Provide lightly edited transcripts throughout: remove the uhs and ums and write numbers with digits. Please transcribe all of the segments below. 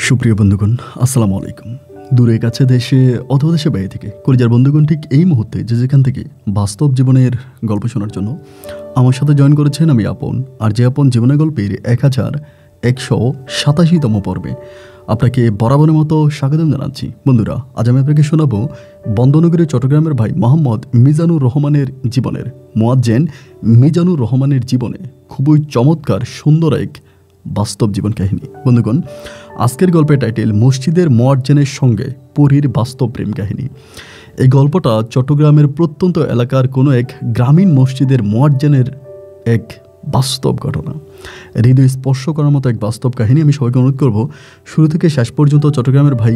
সুপ্রিয় বন্ধুগণ, আসসালামু আলাইকুম। দূরে কাছে দেশে অথবা দেশে বাইরে থেকে কলিজার বন্ধুগণ ঠিক এই মুহূর্তে যে যেখান থেকে বাস্তব জীবনের গল্প শোনার জন্য আমার সাথে জয়েন করেছেন আমি আপন। আর যে আপন জীবনের গল্পের 1187তম পর্বে আপনাকে বরাবরের মতো স্বাগতম জানাচ্ছি। বন্ধুরা, আজ আমি আপনাকে শোনাবো বন্দনগরের চট্টগ্রামের ভাই মোহাম্মদ মিজানুর রহমানের জীবনের, মুয়াজ্জেন মিজানুর রহমানের জীবনে খুবই চমৎকার সুন্দর এক বাস্তব জীবন কাহিনী। বন্ধুগণ, আজকের গল্পের টাইটেল মসজিদের মুয়াজ্জেনের সঙ্গে পরীর বাস্তব প্রেম কাহিনী। এই গল্পটা চট্টগ্রামের প্রত্যন্ত এলাকার কোনো এক গ্রামীণ মসজিদের মুয়াজ্জেনের এক বাস্তব ঘটনা, হৃদয় স্পর্শ করার মতো এক বাস্তব কাহিনী। আমি সবাইকে অনুরোধ করব শুরু থেকে শেষ পর্যন্ত চট্টগ্রামের ভাই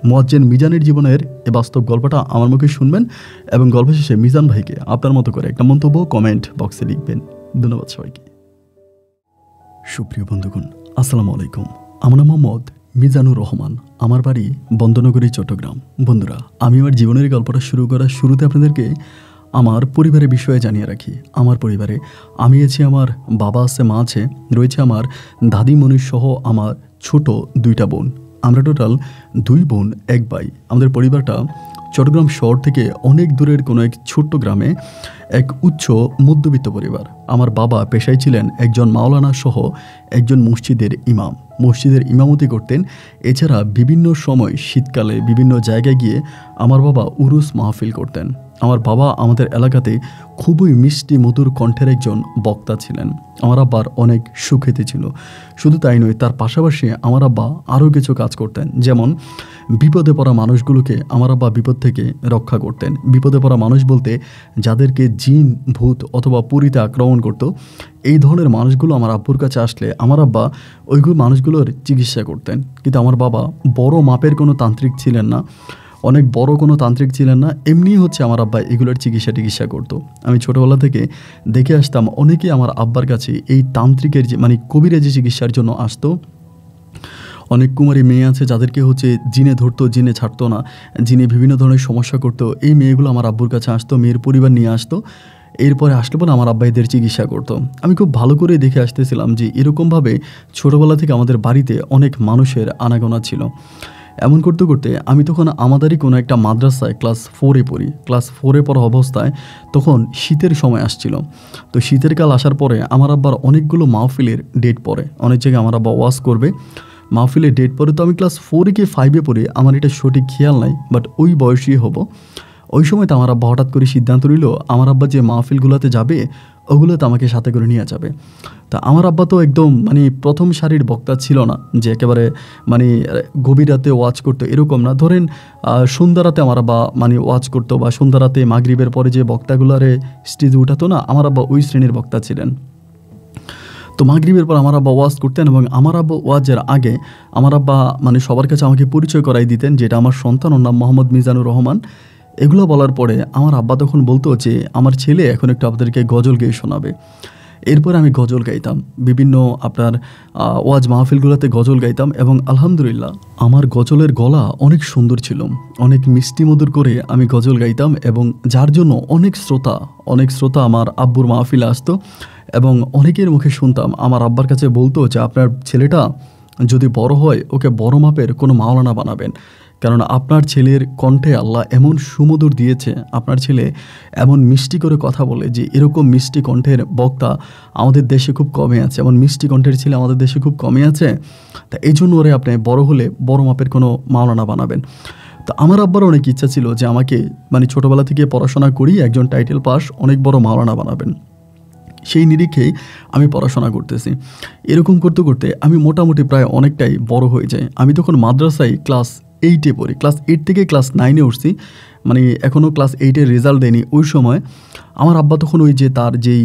মুয়াজ্জেন মিজানের জীবনের এই বাস্তব গল্পটা আমার মুখে শুনবেন এবং গল্প শেষে মিজান ভাইকে আপনার মতো করে একটা মন্তব্য কমেন্ট বক্সে লিখবেন। ধন্যবাদ সবাইকে। সুপ্রিয় বন্ধুগণ, আসসালামু আলাইকুম। আমার নাম মোহাম্মদ মিজানুর রহমান, আমার বাড়ি বন্দনগরী, চট্টগ্রাম। বন্ধুরা, আমি আমার জীবনের গল্পটা শুরু করার শুরুতে আপনাদেরকে আমার পরিবারের বিষয়ে জানিয়ে রাখি। আমার পরিবারে আমি আছি, আমার বাবা আছে, মা আছে, রয়েছে আমার দাদিমণি সহ আমার ছোট 2টা বোন। আমরা টোটাল 2 বোন 1 ভাই। আমাদের পরিবারটা চট্টগ্রাম শহর থেকে অনেক দূরের কোনো এক ছোট্ট গ্রামে এক উচ্চ মধ্যবিত্ত পরিবার। আমার বাবা পেশায় ছিলেন একজন মাওলানা সহ একজন মসজিদের ইমাম। মসজিদের ইমামতি করতেন। এছাড়া বিভিন্ন সময় শীতকালে বিভিন্ন জায়গায় গিয়ে আমার বাবা উরুস মাহফিল করতেন। আমার বাবা আমাদের এলাকাতে খুবই মিষ্টি মধুর কণ্ঠের একজন বক্তা ছিলেন। আমার আব্বার অনেক সুখ্যাতি ছিল। শুধু তাই নয়, তার পাশাপাশি আমার আব্বা আরও কিছু কাজ করতেন। যেমন বিপদে পড়া মানুষগুলোকে আমার আব্বা বিপদ থেকে রক্ষা করতেন। বিপদে পড়া মানুষ বলতে যাদেরকে জিন, ভূত অথবা পরীতে আক্রমণ করত, এই ধরনের মানুষগুলো আমার আব্বুর কাছে আসলে আমার আব্বা ওইগুলো মানুষগুলোর চিকিৎসা করতেন। কিন্তু আমার বাবা বড় মাপের কোনো তান্ত্রিক ছিলেন না, অনেক বড় কোনো তান্ত্রিক ছিলেন না। এমনি হচ্ছে আমার আব্বা এগুলোর চিকিৎসা করতো। আমি ছোটোবেলা থেকে দেখে আসতাম অনেকেই আমার আব্বার কাছে এই তান্ত্রিকের কবিরাজি চিকিৎসার জন্য আসতো। অনেক কুমারী মেয়ে আছে যাদেরকে হচ্ছে জিনে ধরতো, জিনে ছাড়তো না, জিনে বিভিন্ন ধরনের সমস্যা করতো। এই মেয়েগুলো আমার আব্বুর কাছে আসতো, মেয়ের পরিবার নিয়ে আসতো। এরপরে আসলে পরে আমার আব্বা এদের চিকিৎসা করতো। আমি খুব ভালো করে দেখে আসতেছিলাম যে এরকমভাবে ছোটোবেলা থেকে আমাদের বাড়িতে অনেক মানুষের আনাগোনা ছিল। এমন করতে করতে আমি তখন আমাদেরই কোনো একটা মাদ্রাসায় ক্লাস 4-এ পড়ি। ক্লাস 4-এ পড়া অবস্থায় তখন শীতের সময় আসছিল। তো শীতের কাল আসার পরে আমার আব্বার অনেকগুলো মাহফিলের ডেট পড়ে। অনেক জায়গায় আমার আব্বা ওয়াজ করবে, মাহফিলের ডেট পড়ে। তো আমি ক্লাস 4-এ কি 5-এ পড়ি, আমার এটা সঠিক খেয়াল নাই, বাট ওই বয়সই হব। ওই সময় তো আমার আব্বা হঠাৎ করে সিদ্ধান্ত নিল আমার আব্বা যে মাহফিলগুলোতে যাবে ওগুলোতে আমাকে সাথে করে নিয়ে যাবে। তা আমার আব্বা তো একদম প্রথম সারির বক্তা ছিল না যে একেবারে গভীর রাতে ওয়াজ করতো, এরকম না। ধরেন সন্ধ্যা রাতে আমার আব্বা ওয়াজ করতো, বা সন্ধ্যা রাতে মাগরিবের পরে যে বক্তাগুলারে স্টেজে উঠাতো না, আমার আব্বা ওই শ্রেণীর বক্তা ছিলেন। তো মাগরিবের পর আমার আব্বা ওয়াজ করতেন এবং আমার আব্বা ওয়াজের আগে আমার আব্বা সবার কাছে আমাকে পরিচয় করাই দিতেন যে এটা আমার সন্তান, ওর নাম মোহাম্মদ মিজানুর রহমান। এগুলো বলার পরে আমার আব্বা তখন বলতো যে আমার ছেলে এখন একটু আপনাদেরকে গজল গেয়ে শোনাবে। এরপরে আমি গজল গাইতাম, বিভিন্ন ওয়াজ মাহফিলগুলোতে গজল গাইতাম এবং আলহামদুলিল্লাহ আমার গজলের গলা অনেক সুন্দর ছিল, অনেক মিষ্টি মধুর করে আমি গজল গাইতাম এবং যার জন্য অনেক শ্রোতা আমার আব্বুর মাহফিলে আসতো এবং অনেকের মুখে শুনতাম আমার আব্বার কাছে বলতো যে আপনার ছেলেটা যদি বড় হয় ওকে বড় মাপের কোনো মাওলানা বানাবেন, কারণ আপনার ছেলের কণ্ঠে আল্লাহ এমন সুমধুর দিয়েছে, আপনার ছেলে এমন মিষ্টি করে কথা বলে যে এরকম মিষ্টি কণ্ঠের বক্তা আমাদের দেশে খুব কমে আছে, এমন মিষ্টি কণ্ঠের ছেলে আমাদের দেশে খুব কমে আছে। তা এই জন্য ওরে আপনি বড় হলে বড় মাপের কোনো মাওলানা বানাবেন। তো আমার আব্বারও অনেক ইচ্ছা ছিল যে আমাকে ছোটোবেলা থেকে পড়াশোনা করি একজন টাইটেল পাস অনেক বড় মাওলানা বানাবেন। সেই নিরিখেই আমি পড়াশোনা করতেছি। এরকম করতে করতে আমি মোটামুটি প্রায় অনেকটাই বড় হয়ে যাই। আমি তখন মাদ্রাসায় ক্লাস 8-এ পড়ি। ক্লাস 8 থেকে ক্লাস 9-এ উঠছি, এখনও ক্লাস 8-এর রেজাল্ট দেয়নি। ওই সময় আমার আব্বা তখন ওই যে তার যেই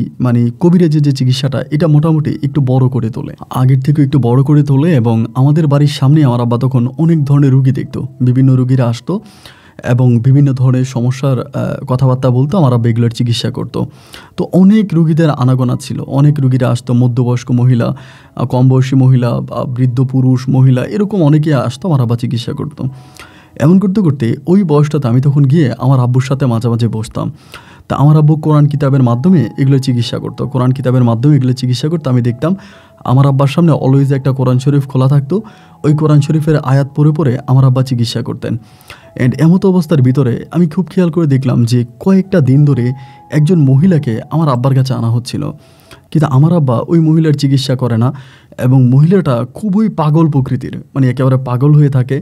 কবিরাজের যে চিকিৎসাটা এটা মোটামুটি একটু বড় করে তোলে, আগের থেকে একটু বড় করে তোলে এবং আমাদের বাড়ির সামনে আমার আব্বা তখন অনেক ধরনের রুগী দেখতো, বিভিন্ন রুগীরা আসতো এবং বিভিন্ন ধরনের সমস্যার কথাবার্তা বলতো, আমার আব্বা এগুলোর চিকিৎসা করতো। তো অনেক রুগীদের আনাগোনা ছিল, অনেক রুগীরা আসতো, মধ্যবয়স্ক মহিলা, কম বয়সী মহিলা, বৃদ্ধ পুরুষ, মহিলা, এরকম অনেকেই আসতো, আমার আব্বা চিকিৎসা করতো। এমন করতে করতে ওই বয়সটাতে আমি তখন গিয়ে আমার আব্বুর সাথে মাঝে মাঝে বসতাম। তা আমার আব্বু কোরআন কিতাবের মাধ্যমে এগুলো চিকিৎসা করতো, কোরআন কিতাবের মাধ্যমে এগুলো চিকিৎসা করতো। আমি দেখতাম আমার আব্বার সামনে অলওয়েজ একটা কোরআন শরীফ খোলা থাকতো। ওই কোরআন শরীফের আয়াত পড়ে পড়ে আমার আব্বা চিকিৎসা করতেন। অ্যান্ড এমতো অবস্থার ভিতরে আমি খুব খেয়াল করে দেখলাম যে কয়েকটা দিন ধরে একজন মহিলাকে আমার আব্বার কাছে আনা হচ্ছিল, কিন্তু আমার আব্বা ওই মহিলার চিকিৎসা করে না। এবং মহিলাটা খুবই পাগল প্রকৃতির, মানে একেবারে পাগল হয়ে থাকে।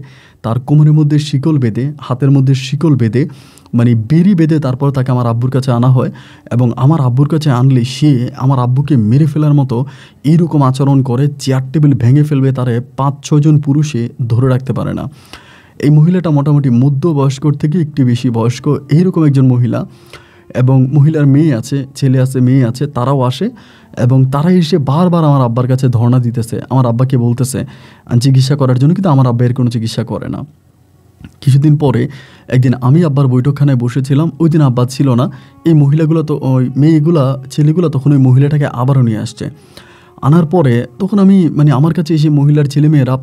তার কোমরের মধ্যে শিকল বেঁধে, হাতের মধ্যে শিকল বেঁধে, মানে বেরি বেঁধে তারপর তাকে আমার আব্বুর কাছে আনা হয়। এবং আমার আব্বুর কাছে আনলে সে আমার আব্বুকে মেরে ফেলার মতো এইরকম আচরণ করে, চেয়ার টেবিল ভেঙে ফেলবে, তারে 5-6 জন পুরুষে ধরে রাখতে পারে না। এই মহিলাটা মোটামুটি মধ্যবয়স্কর থেকে একটু বেশি বয়স্ক, এইরকম একজন মহিলা। এবং মহিলার মেয়ে আছে, ছেলে আছে, মেয়ে আছে, তারাও আসে এবং তারা এসে বারবার আমার আব্বার কাছে ধর্ণা দিতেছে, আমার আব্বাকে বলতেছে চিকিৎসা করার জন্য, কিন্তু আমার আব্বা এর কোনো চিকিৎসা করে না। কিছুদিন পরে একদিন আমি আব্বার বৈঠকখানায় বসেছিলাম, ওই দিন আব্বা ছিল না। এই মহিলাগুলো তো, ওই মেয়েগুলা, ছেলেগুলো তখন ওই মহিলাটাকে আবারও নিয়ে আসছে। আনার পরে তখন আমি, মানে আমার কাছে এসে মহিলার ছেলেমেয়েরা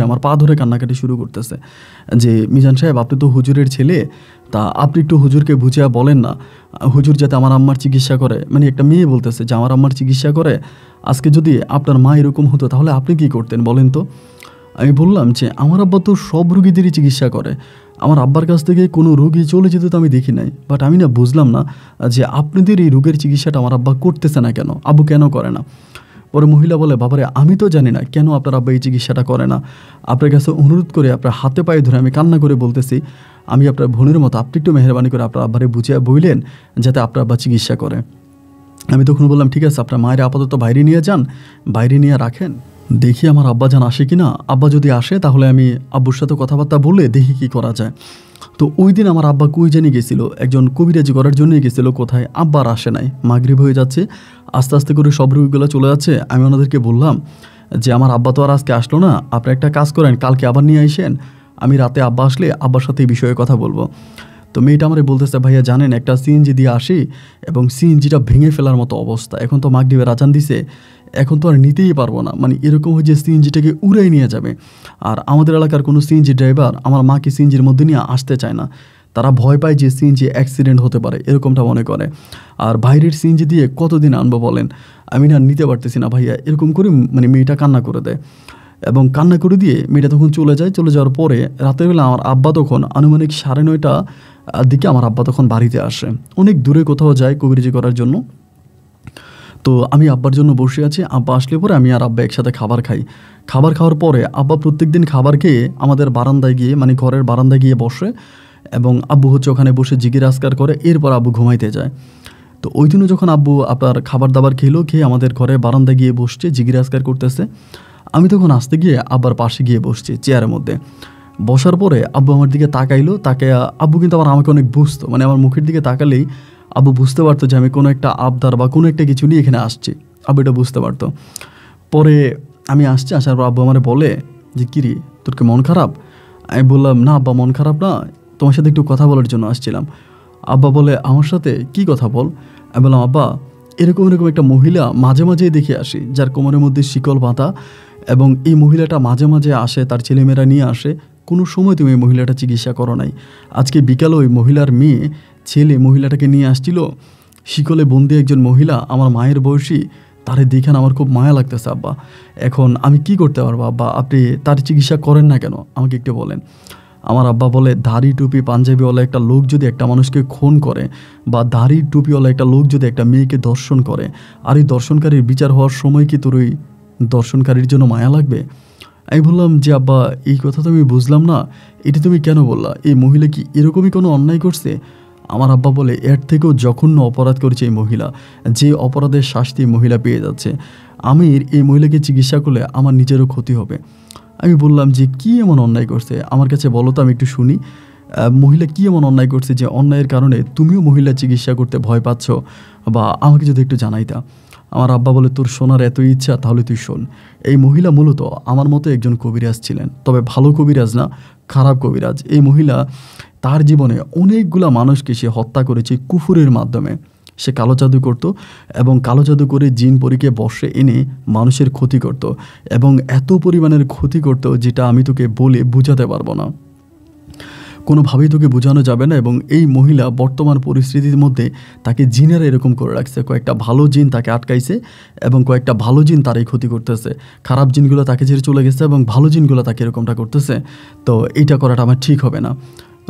আমার পা ধরে কান্নাকাটি শুরু করতেছে যে মিজান সাহেব, আপনি তো হুজুরের ছেলে, তা আপনি একটু হুজুরকে বুঝিয়ে বলেন না, হুজুর যাতে আমার আম্মার চিকিৎসা করে। মানে একটা মেয়ে বলতেছে যে আমার আম্মার চিকিৎসা করে। আজকে যদি আপনার মা এরকম হতো তাহলে আপনি কি করতেন বলেন তো? আমি বললাম যে আমার আব্বা তো সব রুগীদেরই চিকিৎসা করে, আমার আব্বার কাছ থেকে কোনো রুগী চলে যেতে তো আমি দেখি নাই। বাট আমি না বুঝলাম না যে আপনাদের এই রোগের চিকিৎসাটা আমার আব্বা করতেছে না কেন, আব্বু কেন করে না? পরে মহিলা বলে, বাবারে আমি তো জানি না কেন আপনার আব্বা এই চিকিৎসাটা করে না। আপনার কাছে অনুরোধ করে, আপনার হাতে পায়ে ধরে আমি কান্না করে বলতেছি, আমি আপনার বোনের মতো, আপনি একটু মেহরবানি করে আপনার আব্বারে বুঝিয়ে বইলেন যাতে আপনার আব্বা চিকিৎসা করে। আমি তখন বললাম, ঠিক আছে, আপনার মায়ের আপাতত বাইরে নিয়ে যান, বাইরে নিয়ে রাখেন, দেখি আমার আব্বা যান আসে কি না। আব্বা যদি আসে তাহলে আমি আব্বুর সাথে কথাবার্তা বলে দেখি কি করা যায়। তো ওই দিন আমার আব্বা কই জানি গেছিলো, একজন কবিরাজি করার জন্যই গেছিলো, কোথায় আব্বার আসে নাই। মাগরিব হয়ে যাচ্ছে, আস্তে আস্তে করে সব রোগীগুলো চলে যাচ্ছে। আমি ওনাদেরকে বললাম যে আমার আব্বা তো আর আজকে আসলো না, আপনি একটা কাজ করেন, কালকে আবার নিয়ে আসেন, আমি রাতে আব্বা আসলে আব্বার সাথে এই বিষয়ে কথা বলবো। তো মেয়েটা আমারে বলতেছে, ভাইয়া জানেন একটা সিএনজি দিয়ে আসি এবং সিএনজিটা ভেঙে ফেলার মতো অবস্থা, এখন তো মাগরিবের আজান দিছে, এখন তো আর নিতেই পারবো না, মানে এরকম হয়ে যে সিএনজিটাকে উড়াই নিয়ে যাবে। আর আমাদের এলাকার কোনো সিএনজি ড্রাইভার আমার মাকে সিএনজির মধ্যে নিয়ে আসতে চায় না, তারা ভয় পায় যে সিএনজি অ্যাক্সিডেন্ট হতে পারে, এরকমটা মনে করে। আর বাইরের সিএনজি দিয়ে কতদিন আনবো বলেন, আমি না নিতে পারতেছি না ভাইয়া, এরকম করে মানে মেয়েটা কান্না করে দেয়। এবং কান্না করে দিয়ে মেয়েটা তখন চলে যায়। চলে যাওয়ার পরে রাতের বেলা আমার আব্বা তখন আনুমানিক 9:30 দিকে আমার আব্বা তখন বাড়িতে আসে, অনেক দূরে কোথাও যায় কবিরাজি করার জন্য। তো আমি আব্বার জন্য বসে আছি, আব্বা আসলে পরে আমি আর আব্বা একসাথে খাবার খাই। খাবার খাওয়ার পরে আব্বা প্রত্যেকদিন খাবার খেয়ে আমাদের বারান্দায় গিয়ে, মানে ঘরের বারান্দায় গিয়ে বসে এবং আব্বু হচ্ছে ওখানে বসে জিকির আজকার করে, এরপর আব্বু ঘুমাইতে যায়। তো ওই দিনও যখন আব্বু আপনার খাবার দাবার খেয়ে আমাদের ঘরে বারান্দায় গিয়ে বসছে, জিকির আজকার করতেছে, আমি তখন আসতে গিয়ে আব্বার পাশে গিয়ে বসছি চেয়ারের মধ্যে। বসার পরে আব্বু আমার দিকে তাকাইলো, তাকায় আব্বু কিন্তু আমাকে অনেক বুঝতো, মানে আমার মুখের দিকে তাকালেই আব্বু বুঝতে পারতো যে আমি কোনো একটা আবদার বা কোনো একটা কিছু নিয়ে এখানে আসছি, আব্বু এটা বুঝতে পারতো। পরে আমি আসছি, আসার পর আব্বু আমার বলে যে কিরে তোর কি মন খারাপ? আমি বললাম না আব্বা, মন খারাপ না, তোমার সাথে একটু কথা বলার জন্য আসছিলাম। আব্বা বলে, আমার সাথে কি কথা বল? আমি বললাম, আব্বা এরকম একটা মহিলা মাঝে মাঝেই দেখে আসি, যার কোমরের মধ্যে শিকল বাঁধা, এবং এই মহিলাটা মাঝে মাঝে আসে, তার ছেলেমেয়েরা নিয়ে আসে, কোনো সময় তুমি এই মহিলাটা চিকিৎসা করো নাই। আজকে বিকালে ওই মহিলার মেয়ে ছেলে মহিলাটাকে নিয়ে আসছিল, শিকলে বন্দি একজন মহিলা, আমার মায়ের বয়সী, তারে দেখেন আমার খুব মায়া লাগতেছে আব্বা। এখন আমি কি করতে পারবো আব্বা, আপনি তার চিকিৎসা করেন না কেন আমাকে একটু বলেন। আমার আব্বা বলে, দাড়ি টুপি পাঞ্জাবিওয়ালা একটা লোক যদি একটা মানুষকে খুন করে, বা দাড়ি টুপিওয়ালা একটা লোক যদি একটা মেয়েকে দর্শন করে, আর এই দর্শনকারীর বিচার হওয়ার সময় কি তোর ওই দর্শনকারীর জন্য মায়া লাগবে? আমি বললাম যে আব্বা এই কথা তো আমি বুঝলাম না, এটা তুমি কেন বললা? এই মহিলা কি এরকমই কোনো অন্যায় করছে? আমার আব্বা বলে, এর থেকেও জঘন্য অপরাধ করেছে এই মহিলা, যে অপরাধের শাস্তি মহিলা পেয়ে যাচ্ছে। আমি এই মহিলাকে চিকিৎসা করলে আমার নিজেরও ক্ষতি হবে। আমি বললাম যে কী এমন অন্যায় করছে আমার কাছে বলো তো, আমি একটু শুনি। মহিলা কী এমন অন্যায় করছে যে অন্যায়ের কারণে তুমিও মহিলা চিকিৎসা করতে ভয় পাচ্ছ, বা আমাকে যদি একটু জানাইতা। আমার আব্বা বলে, তোর শোনার এত ইচ্ছা তাহলে তুই শোন। এই মহিলা মূলত আমার মতো একজন কবিরাজ ছিলেন, তবে ভালো কবিরাজ না, খারাপ কবিরাজ। এই মহিলা তার জীবনে অনেকগুলা মানুষকে সে হত্যা করেছে কুফুরের মাধ্যমে। সে কালো জাদু করতো এবং কালো জাদু করে জিন পরীকে বশে এনে মানুষের ক্ষতি করত, এবং এত পরিমাণের ক্ষতি করতো যেটা আমি তোকে বলে বোঝাতে পারবো না। কোনোভাবেই তোকে বোঝানো যাবে না। এবং এই মহিলা বর্তমান পরিস্থিতির মধ্যে তাকে জিনেরা এরকম করে রাখছে, কয়েকটা ভালো জিন তাকে আটকাইছে এবং কয়েকটা ভালো জিন তারই ক্ষতি করতেছে। খারাপ জিনগুলো তাকে ছেড়ে চলে গেছে এবং ভালো জিনগুলো তাকে এরকমটা করতেছে। তো এইটা করাটা আমার ঠিক হবে না।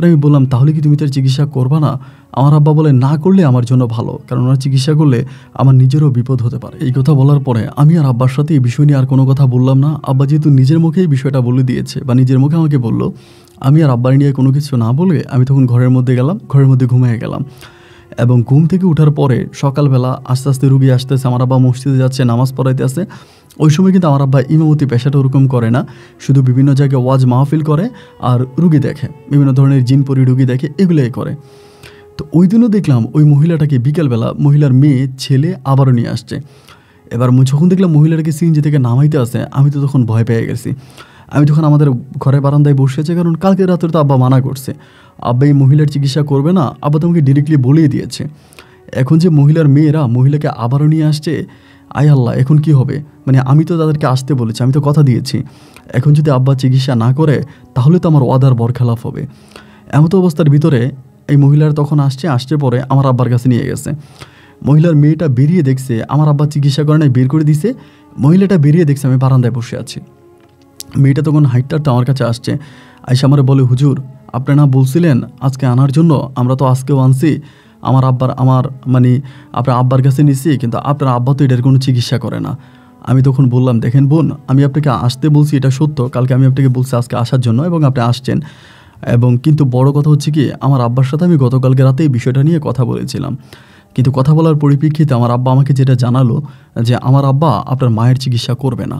আমি বললাম, তাহলে কি তুমি তার চিকিৎসা করবা না? আমার আব্বা বলে, না করলে আমার জন্য ভালো, কারণ ওনার চিকিৎসা করলে আমার নিজেরও বিপদ হতে পারে। এই কথা বলার পরে আমি আর আব্বার সাথে এই বিষয় নিয়ে আর কোনো কথা বললাম না। আব্বা যেহেতু নিজের মুখেই বিষয়টা বলে দিয়েছে বা নিজের মুখে আমাকে বললো, আমি আর আব্বার নিয়ে কোনো কিছু না বলে আমি তখন ঘরের মধ্যে গেলাম, ঘরের মধ্যে ঘুমিয়ে গেলাম। এবং ঘুম থেকে ওঠার পরে সকালবেলা আস্তে আস্তে রুগী আসতেছে, আমার আব্বা মসজিদে যাচ্ছে, নামাজ পড়াইতে আসে। ওই সময় কিন্তু আমার আব্বা ইমামতি পেশাটা ওরকম করে না, শুধু বিভিন্ন জায়গায় ওয়াজ মাহফিল করে আর রুগী দেখে, বিভিন্ন ধরনের জিন পরি রুগী দেখে, এগুলোই করে। তো ওই দিনও দেখলাম ওই মহিলাটাকে বিকেলবেলা মহিলার মেয়ে ছেলে আবারও নিয়ে আসছে। এবার যখন দেখলাম মহিলাটাকে সিএনজি থেকে নামাইতে আসে, আমি তো তখন ভয় পেয়ে গেছি। আমি তখন আমাদের ঘরে বারান্দায় বসে আছি, কারণ কালকে রাতে তো আব্বা মানা করছে, আব্বা এই মহিলার চিকিৎসা করবে না, আব্বা তো আমাকে ডিরেক্টলি বলেই দিয়েছে। এখন যে মহিলার মেয়েরা মহিলাকে আবারও নিয়ে আসছে, আয় আল্লাহ, এখন কি হবে? মানে আমি তো তাদেরকে আসতে বলেছি, আমি তো কথা দিয়েছি, এখন যদি আব্বা চিকিৎসা না করে তাহলে তো আমার ওয়াদার বরখেলাপ হবে। এমতো অবস্থার ভিতরে এই মহিলার তখন আসছে পরে আমার আব্বার কাছে নিয়ে গেছে। মহিলার মেয়েটা বেরিয়ে দেখছে আমার আব্বা চিকিৎসা করে নাই, বের করে দিছে। মহিলাটা বেরিয়ে দেখছে আমি বারান্দায় বসে আছি। মেয়েটা তখন হাইটটা আমার কাছে আসছে, আইসা আমারে বলে, হুজুর আপনি না বলছিলেন আজকে আনার জন্য, আমরা তো আজকেও আনছি। আমার আপনার আব্বার কাছে নিছি, কিন্তু আপনার আব্বা তো এটার কোনো চিকিৎসা করে না। আমি তখন বললাম, দেখেন বোন, আমি আপনাকে আসতে বলছি এটা সত্য, কালকে আমি আপনাকে বলছি আজকে আসার জন্য এবং আপনি আসছেন। এবং কিন্তু বড় কথা হচ্ছে কি, আমার আব্বার সাথে আমি গতকালকে রাতে এই বিষয়টা নিয়ে কথা বলেছিলাম, কিন্তু কথা বলার পরিপ্রেক্ষিতে আমার আব্বা আমাকে যেটা জানালো যে আমার আব্বা আপনার মায়ের চিকিৎসা করবে না।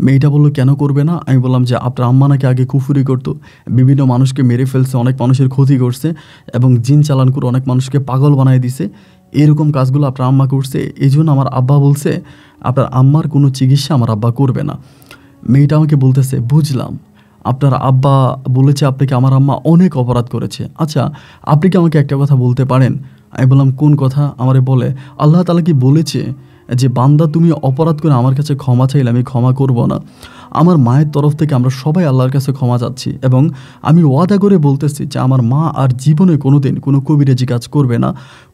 মেয়েটা বললো, কেন করবে না? আমি বললাম যে আপনার আম্মা নাকি আগে কুফুরি করতো, বিভিন্ন মানুষকে মেরে ফেলছে, অনেক মানুষের ক্ষতি করছে এবং জিন চালান করে অনেক মানুষকে পাগল বানায় দিছে, এরকম কাজগুলো আপনার আম্মা করছে। এই জন্য আমার আব্বা বলছে আপনার আম্মার কোনো চিকিৎসা আমার আব্বা করবে না। মেয়েটা আমাকে বলতেছে, বুঝলাম, আপনার আব্বা বলেছে আপনাকে আমার আম্মা অনেক অপরাধ করেছে। আচ্ছা, আপনি কি আমাকে একটা কথা বলতে পারেন? আমি বললাম, কোন কথা? আমারে বলে, আল্লাহ তাআলা কি বলেছে যে বান্দা তুমি অপরাধ করে আমার কাছে ক্ষমা চাইলে আমি ক্ষমা করব না? আমার মায়ের তরফ থেকে আমরা সবাই আল্লাহর কাছে ক্ষমা চাচ্ছি এবং আমি ওয়াদা করে বলতেছি যে আমার মা আর জীবনে কোনোদিন কোনো কবিরাজি কাজ করবে না।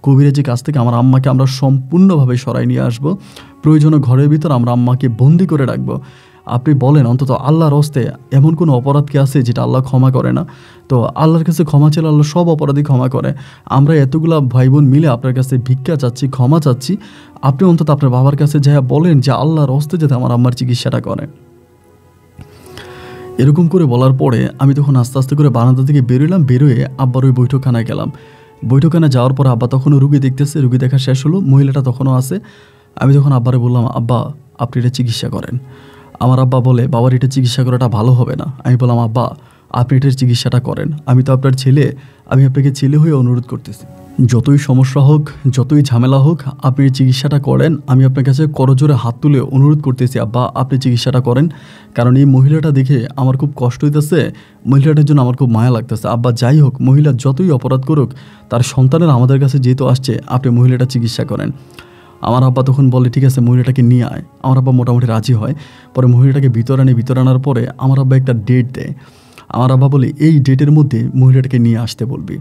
কবিরাজি কাজ থেকে আমার আম্মাকে আমরা সম্পূর্ণভাবে সরাই নিয়ে আসব। প্রয়োজনে ঘরের ভিতর আমরা আম্মাকে বন্দি করে রাখবো। আপনি বলেন, অন্তত আল্লাহর হস্তে এমন কোনো অপরাধ কি আছে যেটা আল্লাহ ক্ষমা করে না? তো আল্লাহর কাছে ক্ষমা চাইলে আল্লাহ সব অপরাধী ক্ষমা করে। আমরা এতগুলা ভাই বোন মিলে আপনার কাছে ভিক্ষা চাচ্ছি, ক্ষমা চাচ্ছি, আপনি অন্তত আপনার বাবার কাছে যা বলেন যে আল্লাহর হস্তে যাতে আমার আম্মার চিকিৎসাটা করে। এরকম করে বলার পরে আমি তখন আস্তে আস্তে করে বারান্দা থেকে বেরোলাম, বেরোয়ে আব্বার ওই বৈঠকখানায় গেলাম। বৈঠকখানায় যাওয়ার পর আব্বা তখনও রুগী দেখতেছে, রুগী দেখা শেষ হলো, মহিলাটা তখনও আছে। আমি তখন আব্বারে বললাম, আব্বা আপনি এটা চিকিৎসা করেন। আমার আব্বা বলে, বাবার এটা চিকিৎসা করাটা ভালো হবে না। আমি বললাম, আব্বা আপনি এটার চিকিৎসাটা করেন, আমি তো আপনার ছেলে, আমি আপনাকে ছেলে হয়ে অনুরোধ করতেছি, যতই সমস্যা হোক, যতই ঝামেলা হোক, আপনি চিকিৎসাটা করেন। আমি আপনার কাছে করজোরে হাত তুলে অনুরোধ করতেছি, আব্বা আপনি চিকিৎসাটা করেন, কারণ এই মহিলাটা দেখে আমার খুব কষ্ট হইতেছে, মহিলাটার জন্য আমার খুব মায়া লাগতেছে। আব্বা যাই হোক, মহিলা যতই অপরাধ করুক, তার সন্তানের আমাদের কাছে যেহেতু আসছে, আপনি মহিলাটা চিকিৎসা করেন। আমার আব্বা তখন বলে, ঠিক আছে মহিলাটাকে নিয়ে আয়। আমার আব্বা মোটামুটি রাজি হয়। পরে মহিলাটাকে ভিতরে আনার পরে আমার আব্বা একটা ডেট দেয়। আমার আব্বা বলে, এই ডেটের মধ্যে মহিলাটাকে নিয়ে আসতে বলবি।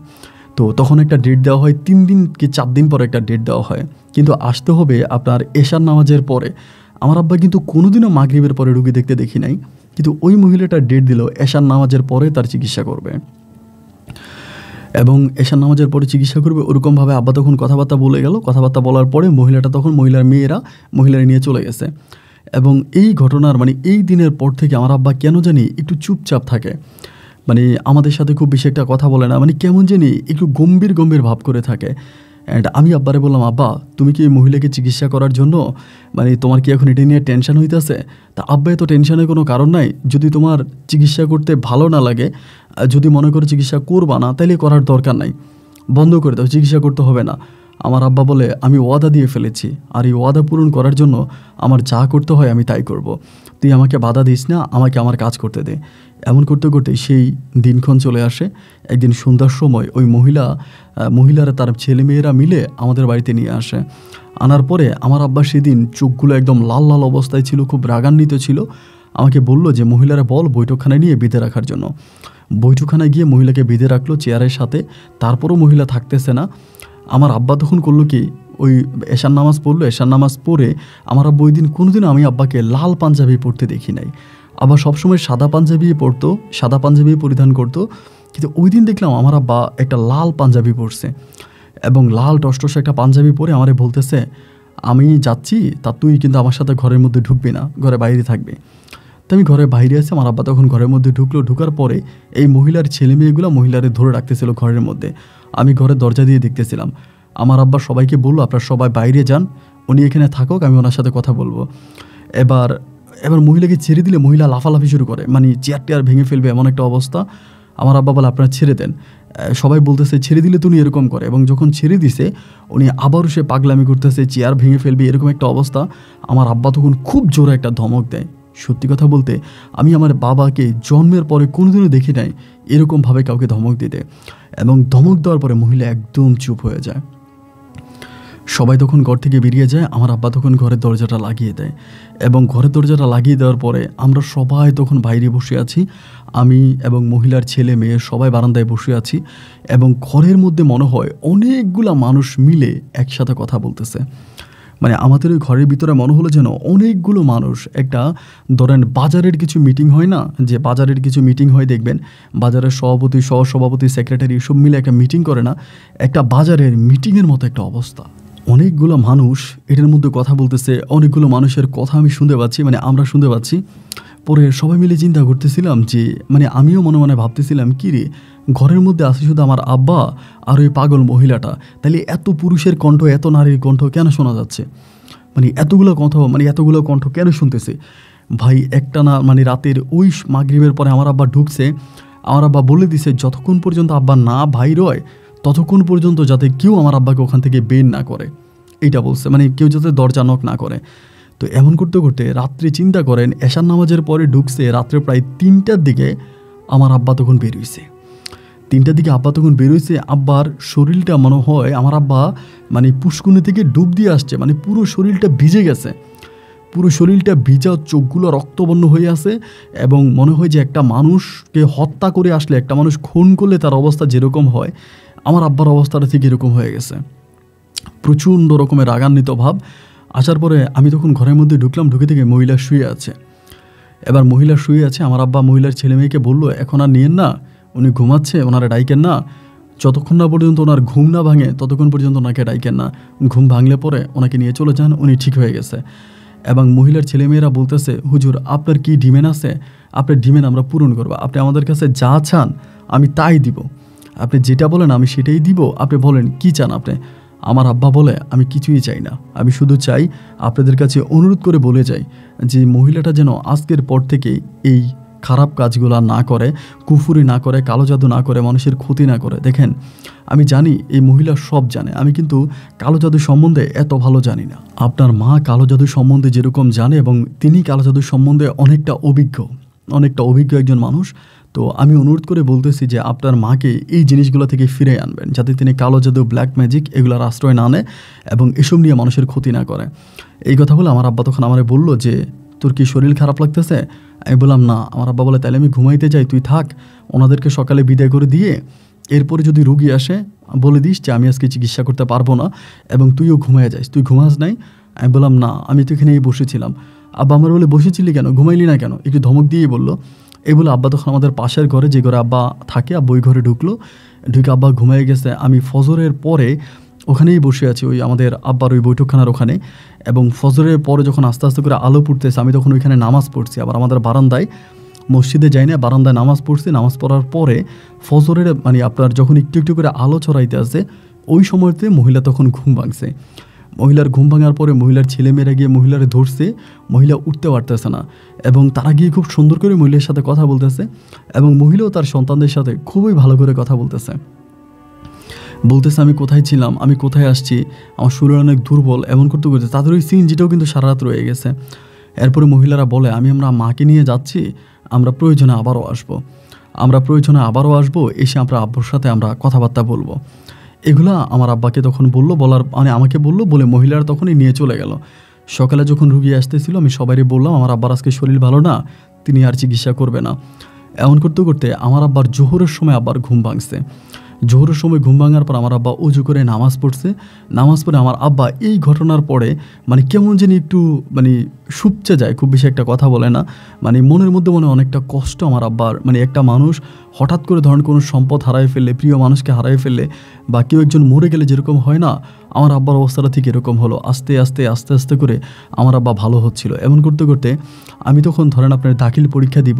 তো তখন একটা ডেট দেওয়া হয়, 3 দিন কি 4 দিন পরে একটা ডেট দেওয়া হয়, কিন্তু আসতে হবে আপনার এশার নামাজের পরে। আমার আব্বা কিন্তু কোনোদিনও মাগরিবের পরে রুগী দেখতে দেখি নাই, কিন্তু ওই মহিলাটার ডেট দিল এশার নামাজের পরে তার চিকিৎসা করবে এবং এশার নামাজের পরে চিকিৎসা করবে। ওরকমভাবে আব্বা তখন কথাবার্তা বলে গেল। কথাবার্তা বলার পরে মহিলাটা তখন মহিলার মেয়েরা মহিলার নিয়ে চলে গেছে। এবং এই ঘটনার এই দিনের পর থেকে আমার আব্বা কেন জানি একটু চুপচাপ থাকে, আমাদের সাথে খুব বেশি একটা কথা বলে না, কেমন জানি একটু গম্ভীর গম্ভীর ভাব করে থাকে। অ্যান্ড আমি আব্বারে বললাম, আব্বা তুমি কি এই মহিলাকে চিকিৎসা করার জন্য তোমার কি এখন এটা নিয়ে টেনশন হইতেছে? তা আব্বা, এত টেনশনের কোনো কারণ নাই, যদি তোমার চিকিৎসা করতে ভালো না লাগে, যদি মনে করো চিকিৎসা করবা না, তাইলে করার দরকার নাই, বন্ধ করে দাও, চিকিৎসা করতে হবে না। আমার আব্বা বলে, আমি ওয়াদা দিয়ে ফেলেছি, আর এই ওয়াদা পূরণ করার জন্য আমার যা করতে হয় আমি তাই করব, তুই আমাকে বাধা দিস না, আমাকে আমার কাজ করতে দে। এমন করতে করতে সেই দিনক্ষণ চলে আসে। একদিন সন্ধ্যার সময় ওই মহিলারা তার ছেলেমেয়েরা মিলে আমাদের বাড়িতে নিয়ে আসে। আনার পরে আমার আব্বা সেদিন চোখগুলো একদম লাল লাল অবস্থায় ছিল, খুব রাগান্বিত ছিল। আমাকে বলল যে মহিলারা বল বৈঠকখানায় নিয়ে বেঁধে রাখার জন্য। বৈঠকখানায় গিয়ে মহিলাকে বেঁধে রাখলো চেয়ারের সাথে। তারপরও মহিলা থাকতেছে না। আমার আব্বা তখন করলো কি, ওই এশার নামাজ পড়লো। এশার নামাজ পড়ে আমার আব্বা ওই দিন কোনোদিন আমি আব্বাকে লাল পাঞ্জাবি পরতে দেখি নাই। আবার সবসময় সাদা পাঞ্জাবি পরতো, সাদা পাঞ্জাবি পরিধান করতো। কিন্তু ওই দিন দেখলাম আমার আব্বা একটা লাল পাঞ্জাবি পরছে এবং লাল টসটসে একটা পাঞ্জাবি পরে আমারে বলতেছে, আমি যাচ্ছি, তা তুই কিন্তু আমার সাথে ঘরের মধ্যে ঢুকবি না, ঘরে বাইরে থাকবি। তো আমি ঘরের বাইরে আছি। আমার আব্বা তখন ঘরের মধ্যে ঢুকলো। ঢুকার পরে এই মহিলার ছেলে মেয়েগুলো মহিলারে ধরে রাখতেছিল ঘরের মধ্যে। আমি ঘরের দরজা দিয়ে দেখতেছিলাম। আমার আব্বা সবাইকে বললো, আপনারা সবাই বাইরে যান, উনি এখানে থাকুক, আমি ওনার সাথে কথা বলবো। এবার মহিলাকে ছেড়ে দিলে মহিলা লাফালাফি শুরু করে, মানে চেয়ার টেয়ার ভেঙে ফেলবে এমন একটা অবস্থা। আমার আব্বা বলে, আপনারা ছেড়ে দেন। সবাই বলতেছে ছেড়ে দিলে তো উনি এরকম করে, এবং যখন ছেড়ে দিছে উনি আবারও সে পাগলামি করতেছে, চেয়ার ভেঙে ফেলবে এরকম একটা অবস্থা। আমার আব্বা তখন খুব জোরে একটা ধমক দেয়। সত্যি কথা বলতে আমি আমার বাবাকে জন্মের পরে কোনোদিনও দেখি নাই এরকমভাবে কাউকে ধমক দিতে। এবং ধমক দেওয়ার পরে মহিলা একদম চুপ হয়ে যায়। সবাই তখন ঘর থেকে বেরিয়ে যায়। আমার আব্বা তখন ঘরের দরজাটা লাগিয়ে দেয়, এবং ঘরের দরজাটা লাগিয়ে দেওয়ার পরে আমরা সবাই তখন বাইরে বসে আছি। আমি এবং মহিলার ছেলে মেয়ে সবাই বারান্দায় বসে আছি, এবং ঘরের মধ্যে মনে হয় অনেকগুলা মানুষ মিলে একসাথে কথা বলতেছে। মানে আমাদের ওই ঘরের ভিতরে মনে হলো যেন অনেকগুলো মানুষ, একটা ধরেন বাজারের কিছু মিটিং হয় না, যে বাজারের কিছু মিটিং হয় দেখবেন, বাজারের সভাপতি, সহসভাপতি, সেক্রেটারি সব মিলে একটা মিটিং করে না, একটা বাজারের মিটিংয়ের মতো একটা অবস্থা। অনেকগুলো মানুষ এটার মধ্যে কথা বলতেছে, অনেকগুলো মানুষের কথা আমি শুনতে পাচ্ছি, মানে আমরা শুনতে পাচ্ছি। পরে সবাই মিলে চিন্তা করতেছিলাম যে, মানে আমিও মনে মনে ভাবতেছিলাম, কী রে, ঘরের মধ্যে আছে শুধু আমার আব্বা আর ওই পাগল মহিলাটা, তাহলে এত পুরুষের কণ্ঠ, এত নারীর কণ্ঠ কেন শোনা যাচ্ছে? মানে এতগুলো কণ্ঠ কেন শুনতেছে? ভাই একটা না, মানে রাতের ওই মাগরিবের পরে আমার আব্বা ঢুকছে। আমার আব্বা বলে দিছে, যতক্ষণ পর্যন্ত আব্বা না বাইর হয় ততক্ষণ পর্যন্ত যাতে কেউ আমার আব্বাকে ওখান থেকে বের না করে, এইটা বলছে, মানে কেউ যাতে দরজা নক না করে। তো এমন করতে করতে রাত্রে চিন্তা করেন, এশার নামাজের পরে ঢুকছে, রাত্রে প্রায় 3টার দিকে আমার আব্বা তখন বেরোইছে। 3টার দিকে আব্বা তখন বেরোইছে। আব্বার শরীরটা মনে হয়, আমার আব্বা মানে পুষ্কুনি থেকে ডুব দিয়ে আসছে, মানে পুরো শরীরটা ভিজে গেছে, পুরো শরীরটা ভিজা, চোখগুলো রক্তবর্ণ হয়ে আছে, এবং মনে হয় যে একটা মানুষকে হত্যা করে আসলে, একটা মানুষ খুন করলে তার অবস্থা যেরকম হয়, আমার আব্বার অবস্থাটা ঠিক এরকম হয়ে গেছে। প্রচণ্ড রকমের রাগান্বিত ভাব। আসার পরে আমি তখন ঘরের মধ্যে ঢুকলাম, ঢুকে থেকে মহিলা শুয়ে আছে। এবার মহিলা শুয়ে আছে, আমার আব্বা মহিলার ছেলে মেয়েকে বললো, এখন আর নিয়েন না, উনি ঘুমাচ্ছে, ওনারা ডাইকেন না, যতক্ষণ না পর্যন্ত ওনার ঘুম না ভাঙে ততক্ষণ পর্যন্ত ওনাকে ডাইকেন না, ঘুম ভাঙলে পরে ওনাকে নিয়ে চলে যান, উনি ঠিক হয়ে গেছে। এবং মহিলার ছেলেমেয়েরা বলতেছে, হুজুর আপনার কি ডিমেন্ড আছে, আপনার ডিমেন্ড আমরা পূরণ করবো, আপনি আমাদের কাছে যা চান আমি তাই দিব, আপনি যেটা বলেন আমি সেটাই দিব, আপনি বলেন কি চান আপনি। আমার আব্বা বলে, আমি কিছুই চাই না, আমি শুধু চাই আপনাদের কাছে অনুরোধ করে বলে যাই যে মহিলাটা যেন আজকের পর থেকে এই খারাপ কাজগুলো না করে, কুফুরি না করে, কালো জাদু না করে, মানুষের ক্ষতি না করে। দেখেন আমি জানি এই মহিলা সব জানে, আমি কিন্তু কালো জাদু সম্বন্ধে এত ভালো জানি না। আপনার মা কালো জাদু সম্বন্ধে যেরকম জানে, এবং তিনি কালো জাদু সম্বন্ধে অনেকটা অভিজ্ঞ একজন মানুষ। তো আমি অনুরোধ করে বলতেছি যে আপনার মাকে এই জিনিসগুলো থেকে ফিরে আনবেন, যাতে তিনি কালো জাদু, ব্ল্যাক ম্যাজিক এগুলোর আশ্রয় না নেয় এবং এসব নিয়ে মানুষের ক্ষতি না করে। এই কথা বলে আমার আব্বা তখন আমারে বললো যে, তোর কি শরীর খারাপ লাগতেছে? আমি বললাম না। আমার আব্বা বলে, তাহলে আমি ঘুমাইতে যাই, তুই থাক, ওনাদেরকে সকালে বিদায় করে দিয়ে এরপরে যদি রুগী আসে বলে দিস যে আমি আজকে চিকিৎসা করতে পারবো না, এবং তুইও ঘুমাইয়া যাস, তুই ঘুমাস নাই? আমি বললাম না, আমি তো এখানেই বসেছিলাম। আব্বা আমার বলে, বসেছিলি কেন, ঘুমাইলি না কেন? একটু ধমক দিয়েই বললো। এই বলে আব্বা তখন আমাদের পাশের ঘরে, যে ঘরে আব্বা থাকে, আব্বা ওই ঘরে ঢুকলো। ঢুকে আব্বা ঘুমাই গেছে। আমি ফজরের পরে ওখানেই বসে আছি, ওই আমাদের আব্বার ওই বৈঠকখানার ওখানে। এবং ফজরের পরে যখন আস্তে আস্তে করে আলো পড়তেছে, আমি তখন ওইখানে নামাজ পড়ছি। আবার আমাদের বারান্দায়, মসজিদে যাই না, বারান্দায় নামাজ পড়ছি। নামাজ পড়ার পরে ফজরের মানে আপনার যখন একটু একটু করে আলো ছড়াইতে আসে, ওই সময়তে মহিলা তখন ঘুম ভাঙছে। মহিলার ঘুম ভাঙার পরে মহিলার ছেলেমেয়েরা গিয়ে মহিলারে ধরছে। মহিলা উঠতে পারতেছে না, এবং তারা গিয়ে খুব সুন্দর করে মহিলার সাথে কথা বলতেছে, এবং মহিলাও তার সন্তানদের সাথে খুবই ভালো করে কথা বলতেছে। আমি কোথায় ছিলাম, আমি কোথায় আসছি, আমার শরীর অনেক দুর্বল, এমন করতে করতে তাদের ওই সিনজিটাও কিন্তু সারা রাত রয়ে গেছে। এরপরে মহিলারা বলে, আমরা মাকে নিয়ে যাচ্ছি, আমরা প্রয়োজনে আবারও আসবো, এসে আমরা আব্বুর সাথে আমরা কথাবার্তা বলবো। এগুলা আমার আব্বাকে তখন বললো, আমাকে বললো বলে মহিলারা তখনই নিয়ে চলে গেল। সকালে যখন রুগী আসতেছিল, আমি সবাইকে বললাম আমার আব্বার আজকে শরীর ভালো না, তিনি আর চিকিৎসা করবে না। এমন করতে করতে আমার আব্বার জোহরের সময় আবার ঘুম ভাঙছে। জোহরের সময় ঘুম ভাঙার পর আমার আব্বা উজু করে নামাজ পড়ছে। নামাজ পড়ে আমার আব্বা এই ঘটনার পরে মানে কেমন জানি একটু মানে শুপচে যায়, খুব বেশি একটা কথা বলে না, মানে মনের মধ্যে মনে অনেকটা কষ্ট আমার আব্বার। মানে একটা মানুষ হঠাৎ করে ধরেন কোনো সম্পদ হারায় ফেললে, প্রিয় মানুষকে হারায় ফেললে, বা কেউ একজন মরে গেলে যেরকম হয় না, আমার আব্বার অবস্থাটা ঠিক এরকম হলো। আস্তে আস্তে আস্তে আস্তে করে আমার আব্বা ভালো হচ্ছিল। এমন করতে করতে আমি তখন ধরেন আপনার দাখিল পরীক্ষা দিব,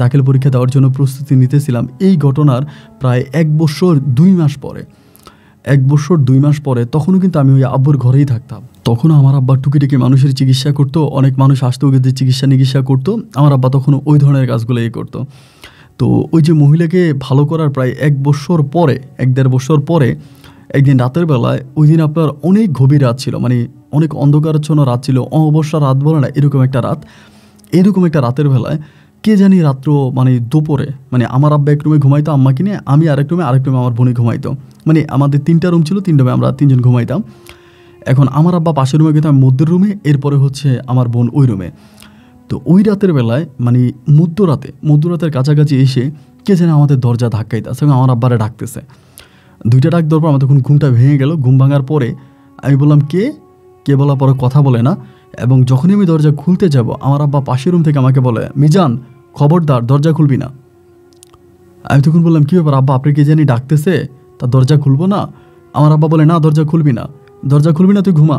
দাখিল পরীক্ষা দেওয়ার জন্য প্রস্তুতি নিতেছিলাম। এই ঘটনার প্রায় 1 বছর 2 মাস পরে, 1 বছর 2 মাস পরে তখনও কিন্তু আমি ওই আব্বুর ঘরেই থাকতাম। তখনও আমার আব্বা টুকিটাকি মানুষের চিকিৎসা করতো, অনেক মানুষ আসতো ওদের চিকিৎসা নিকিৎসা করতো। আমার আব্বা তখনও ওই ধরনের কাজগুলোই করতো। তো ওই যে মহিলাকে ভালো করার প্রায় 1 বছর পরে, 1-1.5 বছর পরে একদিন রাতের বেলায়, ওই দিন আপনার অনেক গভীর রাত ছিল, মানে অনেক অন্ধকারাচ্ছন্ন রাত ছিল, অমাবস্যা রাত বলে না, এরকম একটা রাত। এরকম একটা রাতের বেলায় কে জানি রাত্র মানে দুপুরে, মানে আমার আব্বা এক রুমে ঘুমাইতো আম্মাকে নিয়ে, আমি আরেক রুমে আমার বোনে ঘুমাইতো। মানে আমাদের 3টা রুম ছিল, 3 রুমে আমরা 3 জন ঘুমাইতাম। এখন আমার আব্বা পাশের রুমে কিন্তু আমি মধ্যের রুমে, এরপরে হচ্ছে আমার বোন ওই রুমে। তো ওই রাতের বেলায় মানে মধ্যরাতের কাছাকাছি এসে কে যেন আমাদের দরজা ধাক্কাইতেছে এবং আমার আব্বারে ডাকতেছে। 2টা ডাক দেওয়ার পর আমার তখন ঘুমটা ভেঙে গেল। ঘুম ভাঙার পরে আমি বললাম কে বলার পরে কথা বলে না। এবং যখনই আমি দরজা খুলতে যাব, আমার আব্বা পাশের রুম থেকে আমাকে বলে, মিজান খবরদার দরজা খুলবি না। আমি তখন বললাম, কী ব্যাপার আব্বা, আপনি কে জানি ডাকতেছে, তা দরজা খুলবো না? আমার আব্বা বলে, না দরজা খুলবি না, তুই ঘুমা।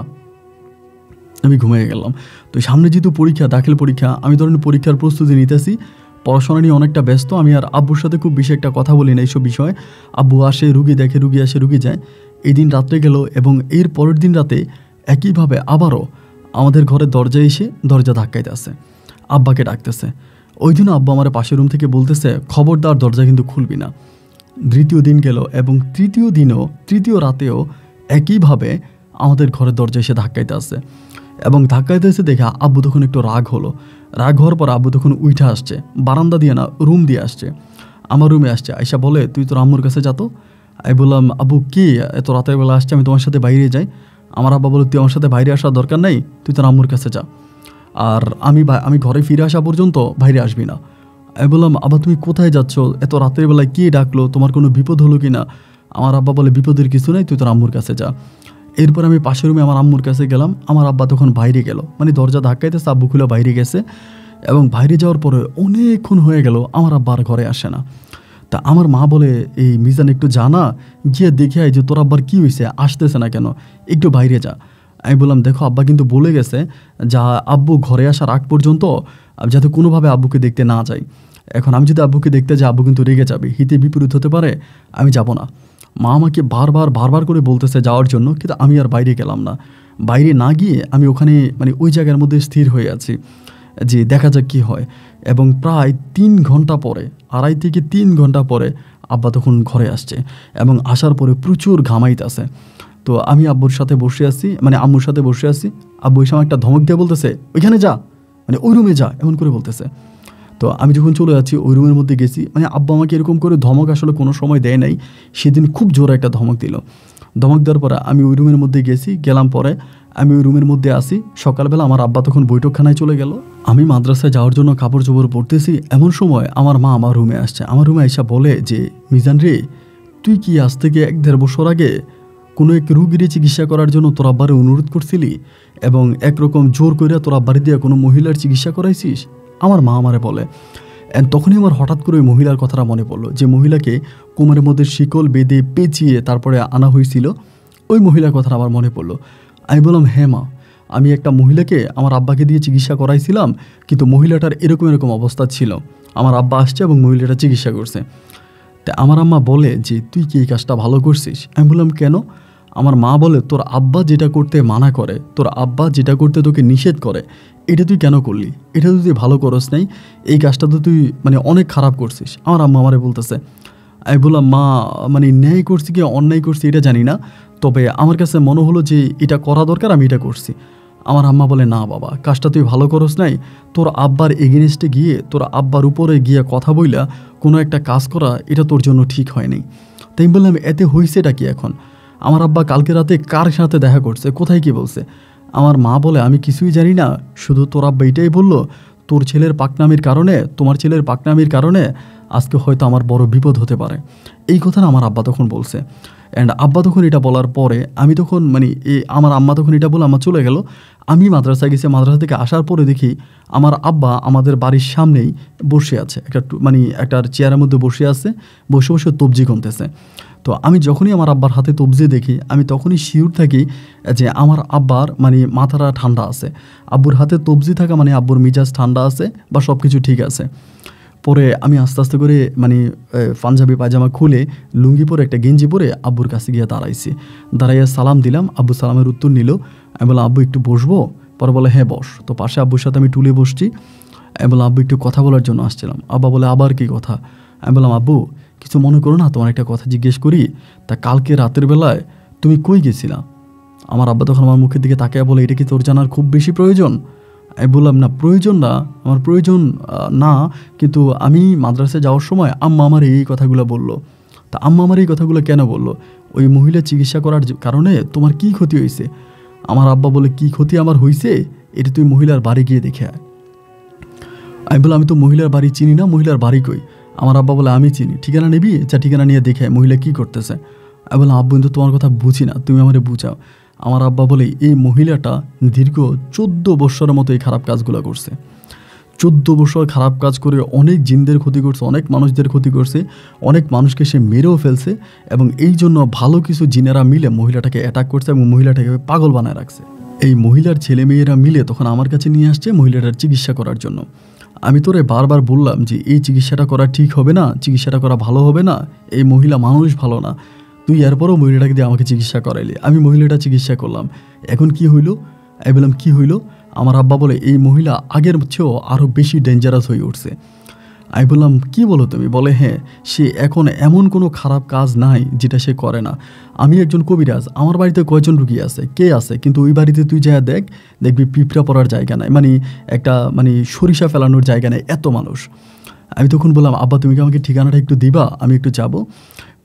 আমি ঘুমিয়ে গেলাম। তো সামনে যেহেতু পরীক্ষা, দাখিল পরীক্ষা, আমি ধরেন পরীক্ষার প্রস্তুতি নিতেছি, পড়াশোনা নিয়ে অনেকটা ব্যস্ত। আমি আর আব্বুর সাথে খুব বেশি একটা কথা বলি না এইসব বিষয়ে। আব্বু আসে, রুগী দেখে, রুগী আসে, রুগী যায়। এই দিন রাত্রে গেল এবং এর পরের দিন রাতে একইভাবে আবারও আমাদের ঘরের দরজায় এসে দরজা ধাক্কাইতেছে, আব্বাকে ডাকতেছে। ওই দিনও আব্বা আমার পাশের রুম থেকে বলতেছে, খবরদার দরজা কিন্তু খুলবি না। 2য় দিন গেল এবং 3য় রাতেও একইভাবে আমাদের ঘরের দরজা এসে ধাক্কাইতে আসছে। এবং ধাক্কাইতে এসে দেখে আব্বু তখন একটু রাগ হলো। রাগ হওয়ার পর আব্বু তখন উঠে আসছে, বারান্দা দিয়ে না, রুম দিয়ে আসছে, আমার রুমে আসছে। আয়সা বলে, তুই তোর আম্মুর কাছে যা তো। আমি বললাম, আব্বু কি এত রাতের বেলা আসছে, আমি তোমার সাথে বাইরে যাই। আমার আব্বা বলে, তুই আমার সাথে বাইরে আসার দরকার নাই, তুই তোর আম্মুর কাছে যা, আর আমি ঘরে ফিরে আসা পর্যন্ত বাইরে আসবি না। আমি বললাম, আব্বা তুমি কোথায় যাচ্ছ, এত রাতের বেলায় কে ডাকলো, তোমার কোনো বিপদ হলো কি না? আমার আব্বা বলে, বিপদের কিছু নাই, তুই তোর আম্মুর কাছে যা। এরপর আমি পাশের রুমে আমার আম্মুর কাছে গেলাম। আমার আব্বা তখন বাইরে গেল, মানে দরজা ধাক্কাইতেছে, আব্বু খুলে বাইরে গেছে। এবং বাইরে যাওয়ার পরে অনেকক্ষণ হয়ে গেল, আমার আব্বা আর ঘরে আসে না। তা আমার মা বলে, এই মিজান একটু জানা গিয়ে দেখে আয় যে তোর আব্বার কী হয়েছে, আসতেছে না কেন, একটু বাইরে যা। আমি বললাম, দেখো আব্বা কিন্তু বলে গেছে যা আব্বু ঘরে আসার আগ পর্যন্ত যাতে কোনোভাবে আব্বুকে দেখতে না যাই। এখন আমি যদি আব্বুকে দেখতে যাই, আব্বু কিন্তু রেগে যাবে, হিতে বিপরীত হতে পারে, আমি যাব না। মা আমাকে বারবার করে বলতেছে যাওয়ার জন্য, কিন্তু আমি আর বাইরে গেলাম না। বাইরে না গিয়ে আমি ওখানে মানে ওই জায়গার মধ্যে স্থির হয়ে আছি যে দেখা যাক কী হয়। এবং প্রায় 3 ঘন্টা পরে, 2.5 থেকে 3 ঘন্টা পরে আব্বা তখন ঘরে আসছে এবং আসার পরে প্রচুর ঘামাইতেছে। তো আমি আব্বুর সাথে বসে আছি, মানে আম্মুর সাথে বসে আছি। আব্বু ওই সময় একটা ধমক দিয়ে বলতেছে, ওইখানে যা, মানে ওই রুমে যা, এমন করে বলতেছে। তো আমি যখন চলে যাচ্ছি, ওই রুমের মধ্যে গেছি, মানে আব্বা আমাকে এরকম করে ধমক আসলে কোনো সময় দেয় নাই, সেদিন খুব জোরে একটা ধমক দিল। ধমক দেওয়ার পরে আমি ওই রুমের মধ্যে গেলাম। পরে আমি ওই রুমের মধ্যে আসি। সকালবেলা আমার আব্বা তখন বৈঠকখানায় চলে গেল। আমি মাদ্রাসায় যাওয়ার জন্য কাপড় চোপড় পরতেছি, এমন সময় আমার মা আমার রুমে আসছে। আমার রুমে আইসা বলে যে, মিজান রে, তুই কি আজ থেকে 1-1.5 বছর আগে কোনো এক রুগীর চিকিৎসা করার জন্য তোর আব্বারে অনুরোধ করছিলি এবং একরকম জোর করে তোর আব্বারে দিয়ে কোনো মহিলার চিকিৎসা করাইছিস? আমার মা আমারে বলে। তখনই আমার হঠাৎ করে ওই মহিলার কথাটা মনে পড়লো, যে মহিলাকে কোমরের মধ্যে শিকল বেঁধে পেঁচিয়ে তারপরে আনা হয়েছিল, ওই মহিলার কথাটা আমার মনে পড়লো। আমি বললাম, হ্যাঁ মা, আমি একটা মহিলাকে আমার আব্বাকে দিয়ে চিকিৎসা করাইছিলাম, কিন্তু মহিলাটার এরকম অবস্থা ছিল। আমার আব্বা আসছে এবং মহিলাটা চিকিৎসা করছে। তা আমার আম্মা বলে যে, তুই কি এই কাজটা ভালো করছিস? আমি বললাম, কেন? আমার মা বলে, তোর আব্বা যেটা করতে মানা করে, তোর আব্বা যেটা করতে তোকে নিষেধ করে, এটা তুই কেন করলি? এটা তো তুই ভালো করস নাই, এই কাজটা তো তুই মানে অনেক খারাপ করছিস। আমার আম্মা আমারে বলতেছে। আমি বললাম, মা, মানে ন্যায় করছি কি অন্যায় করছি এটা জানি না, তবে আমার কাছে মনে হলো যে এটা করা দরকার, আমি এটা করছি। আমার আম্মা বলে, না বাবা, কাজটা তুই ভালো করস নাই, তোর আব্বার এগেনস্টে গিয়ে, তোর আব্বার উপরে গিয়ে কথা বইলা কোনো একটা কাজ করা, এটা তোর জন্য ঠিক হয়নি। তাই বললাম, এতে হয়েছেটা কি এখন? আমার আব্বা কালকে রাতে কার সাথে দেখা করছে, কোথায় কি বলছে? আমার মা বলে, আমি কিছুই জানি না, শুধু তোর আব্বা এটাই বললো, তোর ছেলের পাকনামির কারণে, তোমার ছেলের পাকনামির কারণে আজকে হয়তো আমার বড় বিপদ হতে পারে। এই কথাটা আমার আব্বা তখন বলছে। অ্যান্ড আব্বা তখন এটা বলার পরে আমি তখন আমার আম্মা তখন এটা বলে আমার চলে গেল। আমি মাদ্রাসায় গেছি, মাদ্রাসা থেকে আসার পরে দেখি আমার আব্বা আমাদের বাড়ির সামনেই বসে আছে, একটা চেয়ারের মধ্যে বসে আছে, বসে বসে তবজি গুনতেছে। তো আমি যখনই আমার আব্বার হাতে তবজি দেখি আমি তখনই শিওর থাকি যে আমার আব্বার মাথাটা ঠান্ডা আছে। আব্বুর হাতে তবজি থাকা আব্বুর মিজাজ ঠান্ডা আছে বা সব কিছু ঠিক আছে। পরে আমি আস্তে আস্তে করে পাঞ্জাবি পায়জামা খুলে লুঙ্গি পরে একটা গেঞ্জি পরে আব্বুর কাছে গিয়ে দাঁড়াইয়া সালাম দিলাম। আব্বু সালামের উত্তর নিল। আমি বললাম আব্বু একটু বসবো? পরে বলে হ্যাঁ বস। তো পাশে আব্বুর সাথে আমি টুলে বসছি। আমি বললাম আব্বু একটু কথা বলার জন্য আসছিলাম। আব্বা বলে আবার কি কথা? আমি বললাম আব্বু কিছু মনে করো না, তোমার একটা কথা জিজ্ঞেস করি। তা কালকে রাতের বেলায় তুমি কই গেছিলা? আমার আব্বা তখন আমার মুখের দিকে তাকিয়ে বলে এটা কি তোর জানার খুব বেশি প্রয়োজন? আমি বললাম না প্রয়োজন না, আমার প্রয়োজন না, কিন্তু আমি মাদ্রাসায় যাওয়ার সময় আম্মা আমার এই কথাগুলো বললো। তা আম্মা আমার এই কথাগুলো কেন বললো? ওই মহিলা চিকিৎসা করার কারণে তোমার কি ক্ষতি হয়েছে? আমার আব্বা বলে কি ক্ষতি আমার হয়েছে এটা তুই মহিলার বাড়ি গিয়ে দেখে আয়। আমি বললাম আমি তো মহিলার বাড়ি চিনি না, মহিলার বাড়ি কই? আমার আব্বা বলে আমি চিনি, ঠিকানা নিবি? ঠিকানা নিয়ে দেখে মহিলা কি করতেছে। আমি বললাম আব্বু কিন্তু তোমার কথা বুঝি না, তুমি আমারে বুঝাও। আমার আব্বা বলে এই মহিলাটা দীর্ঘ 14 বছরের মতো এই খারাপ কাজগুলো করছে। 14 বছর খারাপ কাজ করে অনেক জিনদের ক্ষতি করছে, অনেক মানুষদের ক্ষতি করছে, অনেক মানুষকে সে মেরেও ফেলছে। এবং এই জন্য ভালো কিছু জিনেরা মিলে মহিলাটাকে অ্যাটাক করছে এবং মহিলাটাকে পাগল বানায় রাখছে। এই মহিলার ছেলে মেয়েরা মিলে তখন আমার কাছে নিয়ে আসছে মহিলাটার চিকিৎসা করার জন্য। আমি তোরে বারবার বললাম যে এই চিকিৎসাটা করা ঠিক হবে না, চিকিৎসাটা করা ভালো হবে না, এই মহিলা মানুষ ভালো না, তুই এরপরও মহিলাটাকে দিয়ে আমাকে চিকিৎসা করাইলি। আমি মহিলাটা চিকিৎসা করলাম, এখন কি হইল? আমি বললাম কী হইল? আমার আব্বা বলে এই মহিলা আগের চেয়েও আরও বেশি ডেঞ্জারাস হয়ে উঠছে। আমি বললাম কী বলো তুমি? বলে হ্যাঁ, সে এখন এমন কোনো খারাপ কাজ নাই যেটা সে করে না। আমি একজন কবিরাজ, আমার বাড়িতে কয়জন রুগী আছে, কে আছে, কিন্তু ওই বাড়িতে তুই যা দেখবি পিঁপড়া পড়ার জায়গা নাই, একটা সরিষা ফেলানোর জায়গা নেই, এত মানুষ। আমি তখন বললাম আব্বা তুমি কি আমাকে ঠিকানাটা একটু দিবা, আমি একটু যাব।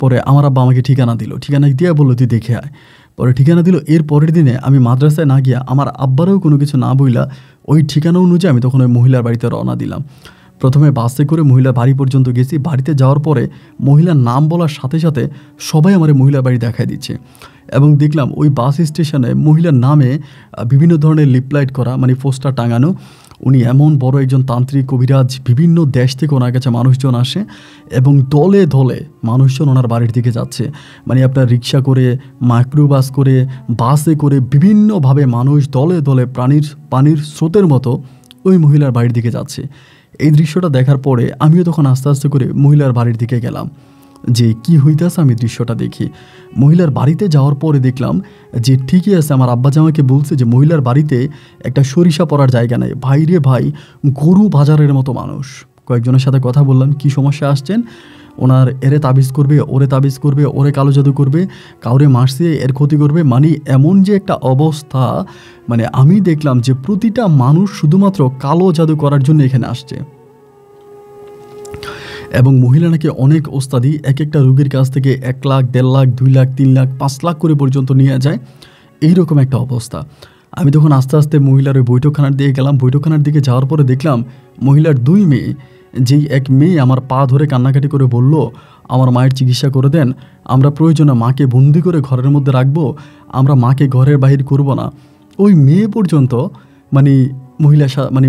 পরে আমার আব্বা আমাকে ঠিকানা দিল, ঠিকানা দিয়ে বললো তুই দেখে আয়। পরে ঠিকানা দিল। এর পরের দিনে আমি মাদ্রাসায় না গিয়া আমার আব্বারও কোনো কিছু না বইলা ওই ঠিকানা অনুযায়ী আমি তখন ওই মহিলার বাড়িতে রওনা দিলাম। প্রথমে বাসে করে মহিলার বাড়ি পর্যন্ত গেছি। বাড়িতে যাওয়ার পরে মহিলার নাম বলার সাথে সাথে সবাই আমার মহিলার বাড়ি দেখাই দিচ্ছে। এবং দেখলাম ওই বাস স্টেশনে মহিলার নামে বিভিন্ন ধরনের লিপলাইট করা, পোস্টার টাঙানো। উনি এমন বড় একজন তান্ত্রিক কবিরাজ, বিভিন্ন দেশ থেকে ওনার কাছে মানুষজন আসে এবং দলে দলে মানুষজন ওনার বাড়ির দিকে যাচ্ছে। আপনার রিক্সা করে, মাইক্রোবাস করে, বাসে করে বিভিন্নভাবে মানুষ দলে দলে পানির স্রোতের মতো ওই মহিলার বাড়ির দিকে যাচ্ছে। এই দৃশ্যটা দেখার পরে আমিও তখন আস্তে আস্তে করে মহিলার বাড়ির দিকে গেলাম যে কি হইতেছে আমি দৃশ্যটা দেখি। মহিলার বাড়িতে যাওয়ার পরে দেখলাম যে ঠিকই আছে, আমার আব্বা জামাইকে বলছে যে মহিলার বাড়িতে একটা সরিষা পড়ার জায়গা নেই। ভাই রে ভাই, গরু বাজারের মতো মানুষ। কয়েকজনের সাথে কথা বললাম কি সমস্যা আসছেন, ওনার এরে তাবিজ করবে, ওরে তাবিজ করবে, ওরে কালো জাদু করবে, কাউরে মারছে এর ক্ষতি করবে, এমন যে একটা অবস্থা। আমি দেখলাম যে প্রতিটা মানুষ শুধুমাত্র কালো জাদু করার জন্য এখানে আসছে। এবং মহিলা নাকি অনেক ওস্তাদি, এক একটা রোগীর কাছ থেকে 1 লাখ, 1.5 লাখ, 2 লাখ, 3 লাখ, 5 লাখ করে পর্যন্ত নিয়ে যায়। এইরকম একটা অবস্থা। আমি তখন আস্তে আস্তে মহিলার ওই বৈঠকখানার দিকে গেলাম। বৈঠকখানার দিকে যাওয়ার পরে দেখলাম মহিলার 2 মেয়ে, যেই এক মেয়ে আমার পা ধরে কান্নাকাটি করে বলল আমার মায়ের চিকিৎসা করে দেন, আমরা প্রয়োজনে মাকে বন্দি করে ঘরের মধ্যে রাখবো, আমরা মাকে ঘরের বাহির করব না। ওই মেয়ে পর্যন্ত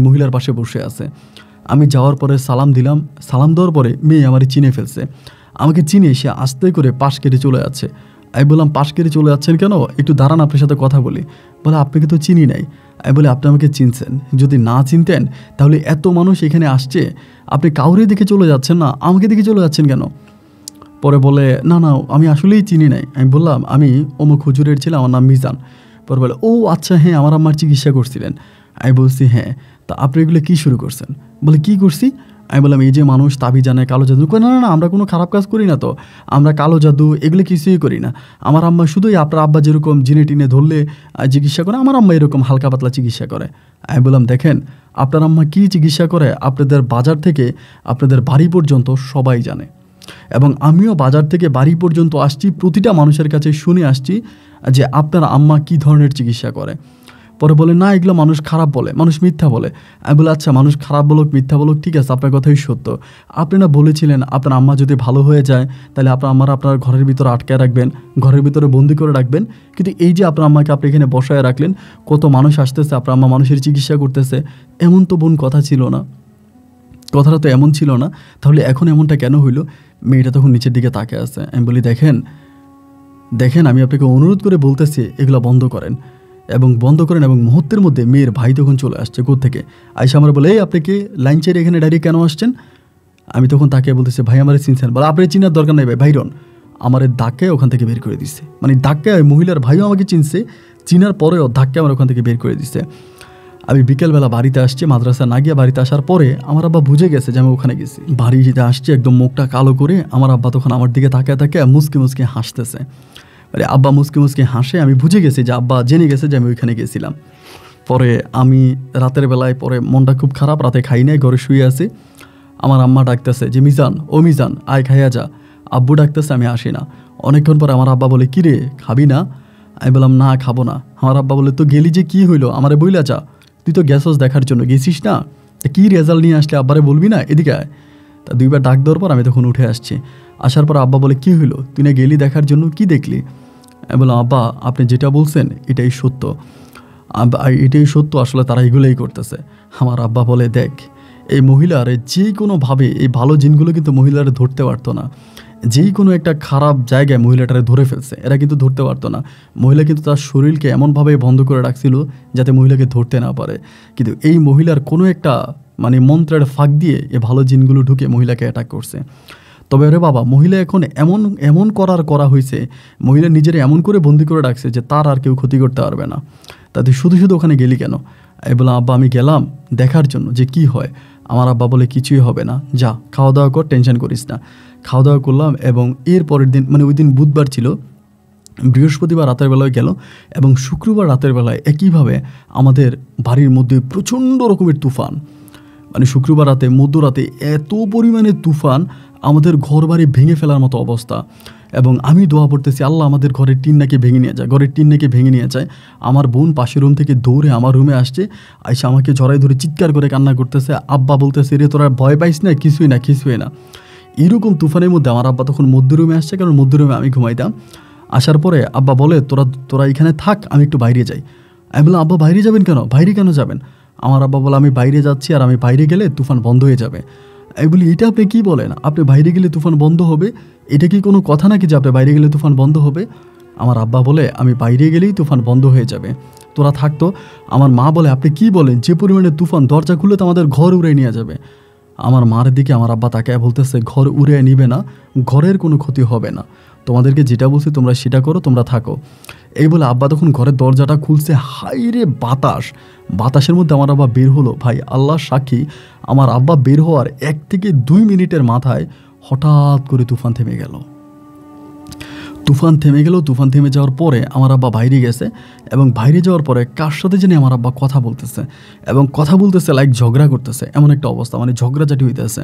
মহিলার পাশে বসে আছে। আমি যাওয়ার পরে সালাম দিলাম। সালাম দেওয়ার পরে মেয়ে আমার চিনে ফেলছে। আমাকে চিনে সে আস্তে করে পাশ কেটে চলে যাচ্ছে। আমি বললাম পাশ কেটে চলে যাচ্ছেন কেন, একটু দাঁড়ান আপনার সাথে কথা বলি। বলে আপনাকে তো চিনি নাই। আমি বলে আপনি আমাকে চিনছেন, যদি না চিনতেন তাহলে এত মানুষ এখানে আসছে, আপনি কাউরে দেখে চলে যাচ্ছেন না, আমাকে দেখে চলে যাচ্ছেন কেন? পরে বলে না আমি আসলেই চিনি নাই। আমি বললাম আমি অমুক হুজুরের ছেলে, আমার নাম মিজান। পরে বলে ও আচ্ছা হ্যাঁ, আমার আম্মার চিকিৎসা করছিলেন। আমি বলছি হ্যাঁ, তা আপনি এগুলো কী শুরু করছেন? বলে কি করছি? আমি বললাম এই যে মানুষ তাবি জানে, কালো জাদু। না আমরা কোনো খারাপ কাজ করি না, তো আমরা কালো জাদু এগুলো কিছুই করি না। আমার আম্মা শুধুই আপনার আব্বা যেরকম জিনে টিনে ধরলে চিকিৎসা করে, আমার আম্মা এরকম হালকা পাতলা চিকিৎসা করে। আমি বললাম দেখেন আপনার আম্মা কী চিকিৎসা করে আপনাদের বাজার থেকে আপনাদের বাড়ি পর্যন্ত সবাই জানে। এবং আমিও বাজার থেকে বাড়ি পর্যন্ত আসছি, প্রতিটা মানুষের কাছে শুনে আসছি যে আপনার আম্মা কী ধরনের চিকিৎসা করে। পরে বলে না এগুলো মানুষ খারাপ বলে, মানুষ মিথ্যা বলে। আমি বলে আচ্ছা মানুষ খারাপ বলুক মিথ্যা বলুক ঠিক আছে, আপনার কথাই সত্য। আপনি না বলেছিলেন আপনার আম্মা যদি ভালো হয়ে যায় তাহলে আপনার আম্মারা আপনার ঘরের ভিতরে আটকায় রাখবেন, ঘরের ভিতরে বন্দি করে রাখবেন, কিন্তু এই যে আপনার আম্মাকে আপনি এখানে বসায় রাখলেন, কত মানুষ আসতেছে, আপনার আম্মা মানুষের চিকিৎসা করতেছে, এমন তো বোন কথা ছিল না, কথাটা তো এমন ছিল না, তাহলে এখন এমনটা কেন হইলো? মেয়েটা তখন নিচের দিকে তাকিয়ে আছে। আমি বলি দেখেন আমি আপনাকে অনুরোধ করে বলতেছি এগুলো বন্ধ করেন এবং মুহূর্তের মধ্যে মেয়ের ভাই তখন চলে আসছে কোত্থেকে, আইসা আমার বলে এই আপনি কি লাইন চেয়ে এখানে ডাইরেক্ট কেন আসছেন? আমি তখন তাকে বলতেছি ভাই আমার চিনছেন? বলে আপনি চিনার দরকার নাই ভাই, ভাইরন আমার ধাক্কায় ওখান থেকে বের করে দিচ্ছে, মানে ধাক্কায় মহিলার ভাইও আমাকে চিনছে, চিনার পরেও ধাক্কায় আমার ওখান থেকে বের করে দিচ্ছে। আমি বিকেলবেলা বাড়িতে আসছি, মাদ্রাসা না গিয়ে বাড়িতে আসার পরে আমার আব্বা বুঝে গেছে যে আমি ওখানে গেছি। বাড়িতে আসছি একদম মুখটা কালো করে, আমার আব্বা তখন আমার দিকে তাকায় মুসকে মুসকে হাসতেছে। আরে আব্বা মুসকে মুসকে হাসে, আমি বুঝে গেছি যে আব্বা জেনে গেছে যে আমি ওইখানে গেছিলাম। পরে আমি রাতের বেলায় পরে মনটা খুব খারাপ, রাতে খাই নাই, ঘরে শুয়ে আছি। আমার আম্মা ডাকতেছে যে মিজান, ও মিজান আয় খাইয়া যা। আব্বু ডাকতেছে, আমি আসি না। অনেকক্ষণ পরে আমার আব্বা বলে কিরে খাবি না? আমি বললাম না খাবো না। আমার আব্বা বলে তো গেলি যে কি হইলো আমারে বইলা যা, তুই তো গ্যাসস দেখার জন্য গেছিস না, কি রেজাল্ট নিয়ে আসলে আব্বারে বলবি না, এদিকে আয়। তা দুইবার ডাক দেওয়ার পর আমি তখন উঠে আসছি। আসার পর আব্বা বলে কি হইলো, তুই না গেলি দেখার জন্য, কি দেখলি? আমি বললাম আব্বা আপনি যেটা বলছেন এটাই সত্য, এটাই সত্য, আসলে তারা এগুলোই করতেছে। আমার আব্বা বলে দেখ এই মহিলার যে কোনোভাবে এই ভালো জিনগুলো কিন্তু মহিলারা ধরতে পারতো না, যেই কোনো একটা খারাপ জায়গায় মহিলাটারে ধরে ফেলছে, এরা কিন্তু ধরতে পারতো না। মহিলা কিন্তু তার শরীরকে এমনভাবে বন্ধ করে রাখছিল যাতে মহিলাকে ধরতে না পারে, কিন্তু এই মহিলার কোনো একটা মানে মন্ত্রের ফাঁক দিয়ে এই ভালো জিনগুলো ঢুকে মহিলাকে অ্যাটাক করছে। তবে আরে বাবা মহিলা এখন এমন করা হয়েছে, মহিলা নিজের এমন করে বন্দি করে রাখছে যে তার আর কেউ ক্ষতি করতে পারবে না। তাতে শুধু ওখানে গেলি কেন? এই বললাম আব্বা আমি গেলাম দেখার জন্য যে কি হয়। আমার আব্বা বলে কিছুই হবে না, যা খাওয়া দাওয়া কর, টেনশন করিস না। খাওয়া দাওয়া করলাম এবং এর পরের দিন মানে ওই দিন বুধবার ছিল, বৃহস্পতিবার রাতের বেলায় গেল এবং শুক্রবার রাতের বেলায় একইভাবে আমাদের বাড়ির মধ্যে প্রচণ্ড রকমের তুফান, মানে শুক্রবার রাতে মধ্যরাতে এত পরিমাণে তুফান, আমাদের ঘর বাড়ি ভেঙে ফেলার মতো অবস্থা। এবং আমি দোয়া পড়তেছি আল্লাহ আমাদের ঘরের টিন নাকি ভেঙে নিয়ে যায়। আমার বোন পাশের রুম থেকে দৌড়ে আমার রুমে আসছে, আইসা আমাকে জড়াই ধরে চিৎকার করে কান্না করতেছে। আব্বা বলতেছে রে তোরা ভয় পাইস না, কিছুই না। এরকম তুফানের মধ্যে আমার আব্বা তখন মধ্য রুমে আসছে, কারণ মধ্য রুমে আমি ঘুমাইতাম। আসার পরে আব্বা বলে তোরা এখানে থাক, আমি একটু বাইরে যাই। আমি বললাম আব্বা বাইরে যাবেন কেন? বাইরে কেন যাবেন? আমার আব্বা বলে আমি বাইরে যাচ্ছি, আর আমি বাইরে গেলে তুফান বন্ধ হয়ে যাবে। আমি বলি এটা আপনি কী বলেন, আপনি বাইরে গেলে তুফান বন্ধ হবে? এটা কি কোনো কথা নাকি যে আপনি বাইরে গেলে তুফান বন্ধ হবে? আমার আব্বা বলে আমি বাইরে গেলেই তুফান বন্ধ হয়ে যাবে, তোরা থাকতো। আমার মা বলে আপনি কি বলেন, যে পরিমাণে তুফান, দরজা খুলে তো আমাদের ঘর উড়ে নিয়ে যাবে। আমার মার দিকে আমার আব্বা তাকায় বলতেছে ঘর উড়ে নিবে না, ঘরের কোনো ক্ষতি হবে না, তোমাদেরকে যেটা বলছি তোমরা সেটা করো, তোমরা থাকো। এই বলে আব্বা তখন ঘরের দরজাটা খুলছে, হাইরে বাতাসের মধ্যে আমার আব্বা বের হলো। ভাই আল্লাহ সাক্ষী, আমার আব্বা বের হওয়ার 1 থেকে 2 মিনিটের মাথায় হঠাৎ করে তুফান থেমে গেল। তুফান থেমে যাওয়ার পরে আমার আব্বা বাইরে গেছে, এবং বাইরে যাওয়ার পরে কার সাথে জানি আমার আব্বা কথা বলতেছে লাইক ঝগড়া করতেছে, এমন একটা অবস্থা, মানে ঝগড়াঝাটি হইতেছে।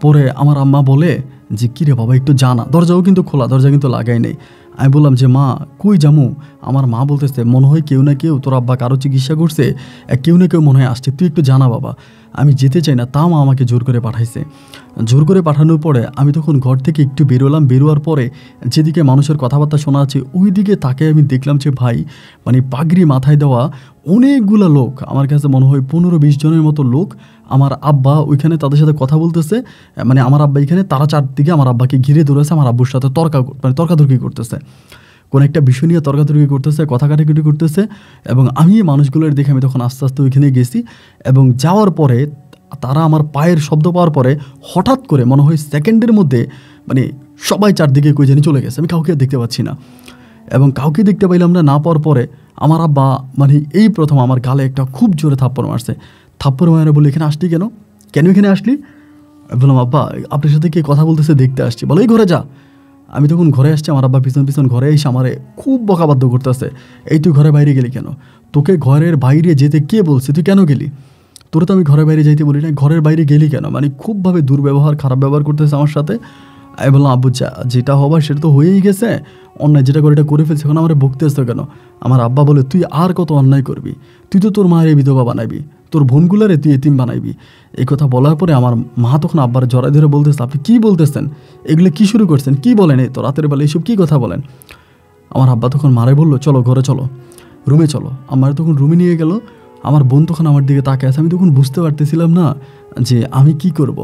পরে আমার আম্মা বলে যে কিরে বাবা একটু জানা, দরজাও কিন্তু খোলা, দরজা কিন্তু লাগাই নেই। আমি বললাম যে মা কই যামু? আমার মা বলতেছে মনে হয় কেউ না কেউ, তোর আব্বা কারো চিকিৎসা করছে, কেউ না কেউ মনে হয় আসছে, তুই একটু জানা বাবা। আমি যেতে চাই না, তা মা আমাকে জোর করে পাঠাইছে। জোর করে পাঠানোর পরে আমি তখন ঘর থেকে একটু বেরোয়ার পরে যেদিকে মানুষের কথাবার্তা শোনা আছে ওই দিকে তাকে আমি দেখলাম যে ভাই মানে পাগড়ি মাথায় দেওয়া অনেকগুলো লোক, আমার কাছে মনে হয় 15-20 জনের মতো লোক। আমার আব্বা ওইখানে তাদের সাথে কথা বলতেছে, মানে আমার আব্বা এখানে, তারা চারদিকে আমার আব্বাকে ঘিরে ধরেছে, আমার আব্বুর সাথে তর্কাতর্কি করতেছে, কোনো একটা বিষয় নিয়ে তর্কাতর্কি করতেছে, কথা কাটাকুটি করতেছে। এবং আমি মানুষগুলোর দেখে আমি তখন আস্তে আস্তে ওইখানে গেছি, এবং যাওয়ার পরে তারা আমার পায়ের শব্দ পাওয়ার পরে হঠাৎ করে মনে হয় সেকেন্ডের মধ্যে মানে সবাই চারদিকে কই জানি চলে গেছে, আমি কাউকে দেখতে পাচ্ছি না। এবং কাউকে দেখতে পাইলাম না পাওয়ার পরে আমার আব্বা মানে এই প্রথম আমার গালে একটা খুব জোরে থাপ্পড় মারছে। থাপ্পড় মারে বলে এখানে আসলি কেন এখানে আসলি? বললাম আব্বা আপনার সাথে কে কথা বলতেছে দেখতে আসছি। বলো এই ঘরে যা। আমি তখন ঘরে আসছি, আমার আব্বা পিছন ঘরে এসে আমারে খুব বকাবাধ্য করতেছে, এই তুই ঘরের বাইরে গেলি কেন? তোকে ঘরের বাইরে যেতে কে বলছে, তুই কেন গেলি? তোর তো আমি ঘরের বাইরে যাইতে বলি না, ঘরের বাইরে গেলি কেন? মানে খুবভাবে খারাপ ব্যবহার করতেছে আমার সাথে। আমি বললাম আব্বু যেটা হবার সেটা তো হয়েই গেছে, অন্যায় যেটা করে এটা করে ফেলছে, এখন আমার বকতে আসতো কেন? আমার আব্বা বলে তুই আর কত অন্যায় করবি, তুই তো তোর মায়ের বিধবা বানাইবি, তোর বোনগুলারে তুই এতিম বানাইবি। এই কথা বলার পরে আমার মা তখন আব্বার জড়াই ধরে বলতেছে আপনি কী বলতেছেন, এগুলো কী শুরু করছেন, কী বলেন, এই তো রাতের বেলা এইসব কী কথা বলেন? আমার আব্বা তখন মারে বললো চলো ঘরে চলো, রুমে চলো। আমার তখন রুমে নিয়ে গেল। আমার বোন তখন আমার দিকে তাকিয়ে আছে, আমি তখন বুঝতে পারতেছিলাম না যে আমি কি করব।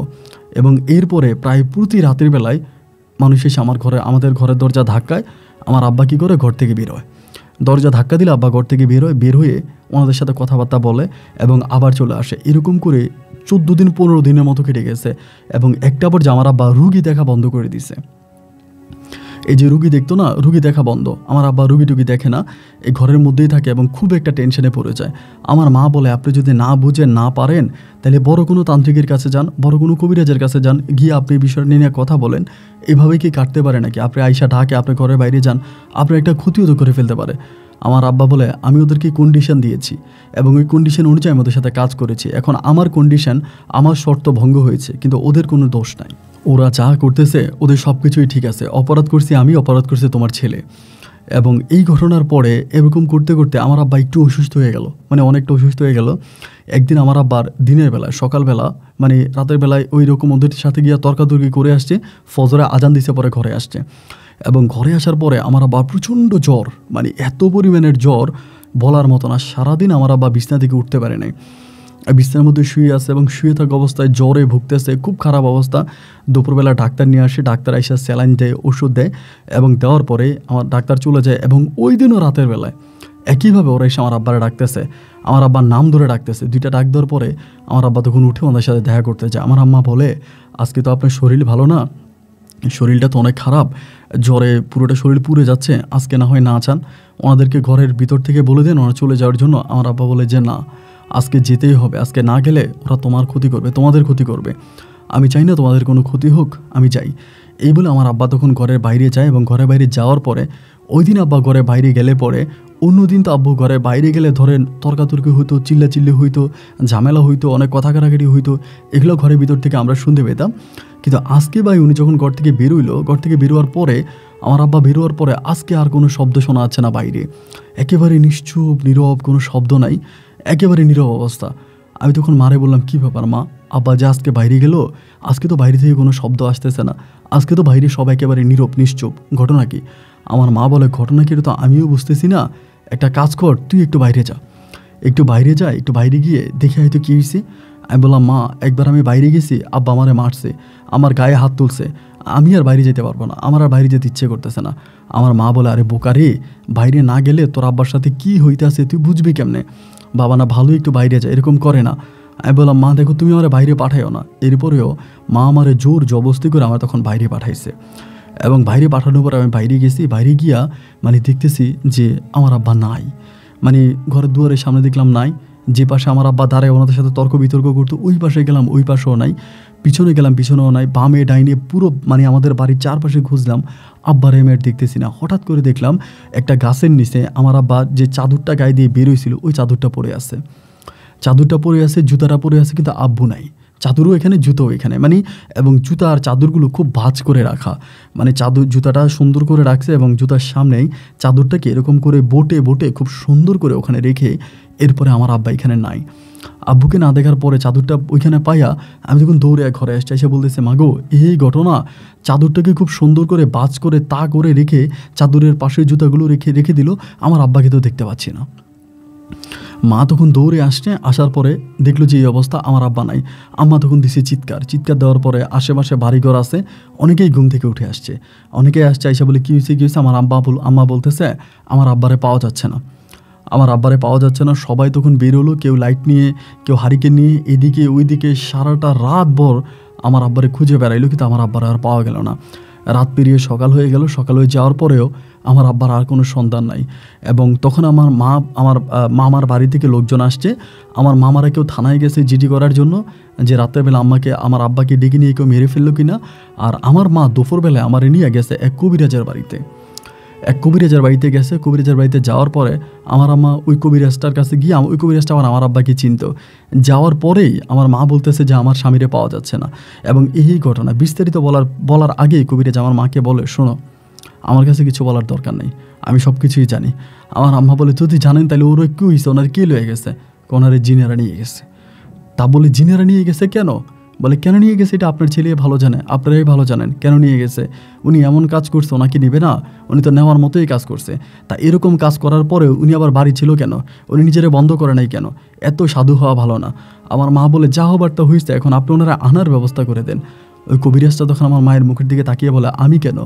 এবং এরপরে প্রায় প্রতি রাতের বেলায় মানুষ এসে আমাদের ঘরের দরজা ধাক্কায় আমার আব্বা কী করে ঘর থেকে বের হয়। দরজা ধাক্কা দিলে আব্বা ঘর থেকে বের হয়ে ওনাদের সাথে কথাবার্তা বলে এবং আবার চলে আসে। এরকম করে 14 দিন 15 দিনের মতো কেটে গেছে। এবং একটা পর্যায়ে আমার আব্বা রুগী দেখা বন্ধ করে দিছে। এই যে রুগী দেখতো না, রুগী দেখা বন্ধ। আমার আব্বা রুগী টুগী দেখে না, এই ঘরের মধ্যেই থাকে এবং খুব একটা টেনশনে পড়ে যায়। আমার মা বলে আপনি যদি না বুঝেন না পারেন তাহলে বড় কোনো তান্ত্রিকের কাছে যান, বড় কোনো কবিরাজের কাছে যান, গিয়ে আপনি এই বিষয়টা নিয়ে কথা বলেন। এভাবে কি কাটতে পারে নাকি? আপনি আইসা ঢাকে আপনি ঘরের বাইরে যান, আপনার একটা ক্ষতিও তো করে ফেলতে পারে। আমার আব্বা বলে আমি ওদেরকে কন্ডিশন দিয়েছি এবং ওই কন্ডিশন অনুযায়ী আমি ওদের সাথে কাজ করেছি। এখন আমার কন্ডিশন, আমার শর্ত ভঙ্গ হয়েছে, কিন্তু ওদের কোনো দোষ নাই। ওরা যা করতেছে ওদের সব কিছুই ঠিক আছে। অপরাধ করছি আমি, অপরাধ করছে তোমার ছেলে। এবং এই ঘটনার পরে এরকম করতে করতে আমার আব্বা একটু অসুস্থ হয়ে গেল, মানে অনেকটা অসুস্থ হয়ে গেল। একদিন আমার আব্বার দিনের বেলায়, সকালবেলা মানে রাতের বেলায় ওই রকম ওদের সাথে গিয়ে তর্কাতর্কি করে আসছে। ফজরে আজান দিছে, পরে ঘরে আসছে। এবং ঘরে আসার পরে আমার আব্বার প্রচণ্ড জ্বর, মানে এত পরিমাণের জ্বর বলার মতো না। সারাদিন আমার আব্বা বিছনা থেকে উঠতে পারে নাই, বিছানার মধ্যে শুয়ে আছে এবং শুয়ে থাকা অবস্থায় জ্বরে ভুগতেছে, খুব খারাপ অবস্থা। দুপুরবেলা ডাক্তার নিয়ে আসে, ডাক্তার এসে স্যালাইন দেয়, ওষুধ দেয় এবং দেওয়ার পরে আমার ডাক্তার চলে যায়। এবং ওই দিনও রাতের বেলায় একইভাবে ওরা এসে আমার আব্বারে ডাকতেছে, আমার আব্বার নাম ধরে ডাকতেছে। 2টা ডাক দেওয়ার পরে আমার আব্বা তখন উঠে ওদের সাথে দেখা করতে যায়। আমার আম্মা বলে আজকে তো আপনার শরীর ভালো না, শরীরটা তো অনেক খারাপ, জ্বরে পুরোটা শরীর পুড়ে যাচ্ছে, আজকে না হয় না চান, ওনাদেরকে ঘরের ভিতর থেকে বলে দেন ওরা চলে যাওয়ার জন্য। আমার আব্বা বলে যে না, আজকে যেতেই হবে, আজকে না গেলে ওরা তোমার ক্ষতি করবে, তোমাদের ক্ষতি করবে, আমি চাই না তোমাদের কোনো ক্ষতি হোক, আমি যাই। এই বলে আমার আব্বা তখন ঘরের বাইরে যায়। এবং ঘরের বাইরে যাওয়ার পরে ওই দিন আব্বা ঘরের বাইরে গেলে পরে অন্যদিন তো আব্বু ঘরের বাইরে গেলে ধরেন তর্কাতর্কি হইতো, চিল্লাচিল্লি হইতো, ঝামেলা হইতো, অনেক কথা কাটাকাটি হইতো, এগুলো ঘরের ভিতর থেকে আমরা শুনতে পেতাম। কিন্তু আজকে ভাই উনি যখন ঘর থেকে বেরোইলো, ঘর থেকে বেরোয়ার পরে আমার আব্বা বেরোয়ার পরে আজকে আর কোনো শব্দ শোনা যাচ্ছে না বাইরে, একেবারে নিশ্চুপ নীরব, কোনো শব্দ নাই, একেবারে নীরব অবস্থা। আমি তখন মারে বললাম কী ব্যাপার মা, আব্বা যে আজকে বাইরে গেল, আজকে তো বাইরে থেকে কোনো শব্দ আসতেছে না, আজকে তো বাইরে সব একেবারে নীরব নিশ্চুপ, ঘটনা কি? আমার মা বলে ঘটনা কি তো আমিও বুঝতেছি না, একটা কাজ কর, তুই একটু বাইরে যা, একটু বাইরে গিয়ে দেখে হয়তো কী হয়েছে। আমি বললাম মা, একবার আমি বাইরে গেছি, আব্বা আমারে মারছে, আমার গায়ে হাত তুলছে, আমি আর বাইরে যেতে পারবো না, আমার আর বাইরে যেতে ইচ্ছে করতেছে না। আমার মা বলে আরে বোকা রে, বাইরে না গেলে তোর আব্বার সাথে কী হইতেছে তুই বুঝবি কেমনে? বাবা না ভালোই একটু বাইরে যায়, এরকম করে না। আমি বললাম মা দেখো তুমি আমার বাইরে পাঠাইও না। এরপরেও মা আমারে জোর জবরদস্তি করে আমার তখন বাইরে পাঠাইছে। এবং বাইরে পাঠানোর পর আমি বাইরে গেছি, বাইরে গিয়া মানে দেখতেছি যে আমার আব্বা নাই, মানে ঘরের দুয়ারের সামনে দেখলাম নাই। যে পাশে আমার আব্বা দাঁড়ায় ওনাদের সাথে তর্ক বিতর্ক করতো, ওই পাশে গেলাম, ওই পাশেও নাই। পিছনে গেলাম, পিছনেও নাই। বামে ডাইনে পুরো মানে আমাদের বাড়ির চারপাশে খুঁজলাম, আব্বার এমের দেখতেছি না। হঠাৎ করে দেখলাম একটা গাছের নিচে আমার আব্বা যে চাদরটা গায়ে দিয়ে বেরোইছিল ওই চাদরটা পড়ে আছে, জুতাটা পরে আছে, কিন্তু আব্বু নাই। চাদরও এখানে, জুতোও এখানে, মানে এবং জুতা আর চাদরগুলো খুব ভাঁজ করে রাখা, মানে জুতাটা সুন্দর করে রাখছে এবং জুতার সামনেই চাদরটাকে এরকম করে বোটে খুব সুন্দর করে ওখানে রেখে এরপরে আমার আব্বা এখানে নাই। আব্বুকে না দেখার পরে চাদরটা ওইখানে পাইয়া আমি যখন দৌড়ে ঘরে আসছি, এসে বলতেছে মাগো এই ঘটনা, চাদরটাকে খুব সুন্দর করে বাজ করে তা করে রেখে চাদরের পাশে জুতাগুলো রেখে দিল, আমার আব্বাকে তো দেখতে পাচ্ছি না। মা তখন দৌড়ে আসছে, আসার পরে দেখলো যে এই অবস্থা, আমার আব্বা নাই। আম্মা তখন দিছে চিৎকার দেওয়ার পরে আশেপাশে বাড়িঘর আছে, অনেকেই ঘুম থেকে উঠে আসছে, অনেকেই আসছে, এসে বলে কী হয়েছে। আমার আম্মা বলতেছে আমার আব্বারে পাওয়া যাচ্ছে না। সবাই তখন বেরোলো, কেউ লাইট নিয়ে, কেউ হারিকেন নিয়ে, এদিকে ওইদিকে সারাটা রাত ভর আমার আব্বারে খুঁজে বেড়াইলো, কিন্তু আমার আব্বারে আর পাওয়া গেল না। রাত পেরিয়ে সকাল হয়ে গেল, সকাল হয়ে যাওয়ার পরেও আমার আব্বার আর কোনো সন্তান নাই। এবং তখন আমার মামার বাড়ি থেকে লোকজন আসছে, আমার মামারা কেউ থানায় গেছে জিডি করার জন্য যে রাত্রেবেলা আমার আব্বাকে ডেকে নিয়ে কেউ মেরে ফেললো কিনা। আর আমার মা দুপুরবেলায় আমার নিয়ে গেছে এক কবিরাজের বাড়িতে। এক কবিরাজের বাড়িতে গেছে। কবিরাজের বাড়িতে যাওয়ার পরে আমার আম্মা ওই কবিরাজটার কাছে গিয়ে ওই কবিরাজটা আমার আব্বাকে চিনত। যাওয়ার পরেই আমার মা বলতেছে যে আমার স্বামীরে পাওয়া যাচ্ছে না। এবং এই ঘটনা বিস্তারিত বলার আগেই কবিরাজ আমার মাকে বলে, শোনো, আমার কাছে কিছু বলার দরকার নেই, আমি সব কিছুই জানি। আমার আম্মা বলে, যদি জানেন তাহলে ওর কী হয়েছে, ওনার কে লয়ে গেছে? ওনারে জিনেরা নিয়ে গেছে। তা বলে জিনেরা নিয়ে গেছে কেন? বলে, কেন নিয়ে গেছে এটা আপনার ছেলে ভালো জানে, আপনারাই ভালো জানেন কেন নিয়ে গেছে। উনি এমন কাজ করছে, ওনাকে নেবে না? উনি তো নেওয়ার মতোই কাজ করছে। তা এরকম কাজ করার পরেও উনি আবার বাড়ি ছিল কেন? উনি নিজেরা বন্ধ করে নাই কেন? এত সাধু হওয়া ভালো না। আমার মা বলে, যা হবার তা হয়েছে, এখন আপনি ওনারা আনার ব্যবস্থা করে দেন। ওই কবিরাজটা তখন আমার মায়ের মুখের দিকে তাকিয়ে বলে, আমি কেন?